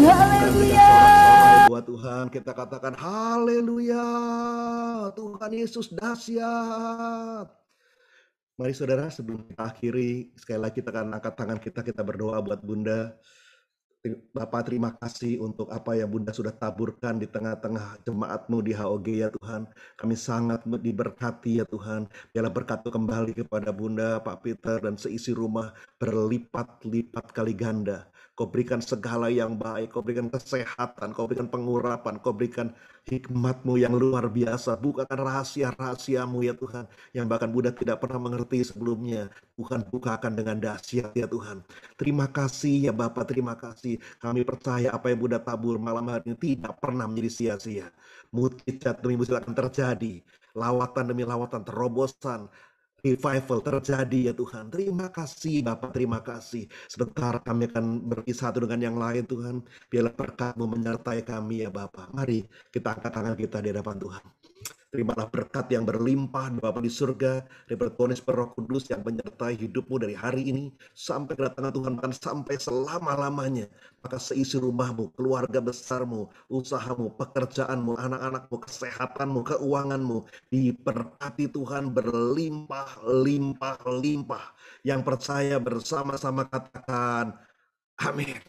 Haleluya. Buat Tuhan kita katakan haleluya. Tuhan Yesus dahsyat. Mari saudara, sebelum kita akhiri, sekali lagi kita akan angkat tangan kita berdoa buat Bunda. Bapak, terima kasih untuk apa yang Bunda sudah taburkan di tengah-tengah jemaat-Mu di HOG ya Tuhan. Kami sangat diberkati ya Tuhan. Biarlah berkat kembali kepada Bunda, Pak Peter, dan seisi rumah berlipat-lipat kali ganda. Kau berikan segala yang baik, Kau berikan kesehatan, Kau berikan pengurapan, Kau berikan hikmat-Mu yang luar biasa. Bukakan rahasia-rahasia-Mu ya Tuhan, yang bahkan Bunda tidak pernah mengerti sebelumnya. Tuhan, bukakan dengan dahsyat ya Tuhan. Terima kasih ya Bapak, terima kasih. Kami percaya apa yang Bunda tabur malam hari ini tidak pernah menjadi sia-sia. Mujizat demi mujizat akan terjadi. Lawatan demi lawatan, terobosan, revival terjadi ya Tuhan. Terima kasih Bapak, terima kasih. Sebentar kami akan berpisah satu dengan yang lain Tuhan. Biarlah berkat-Mu menyertai kami ya Bapak. Mari kita angkat tangan kita di hadapan Tuhan. Terimalah berkat yang berlimpah Bapa di surga, daripada Tuhan Yesus Roh Kudus yang menyertai hidupmu dari hari ini sampai kedatangan Tuhan, bahkan sampai selama-lamanya. Maka seisi rumahmu, keluarga besarmu, usahamu, pekerjaanmu, anak-anakmu, kesehatanmu, keuanganmu diberkati Tuhan berlimpah-limpah-limpah. Yang percaya bersama-sama katakan amin.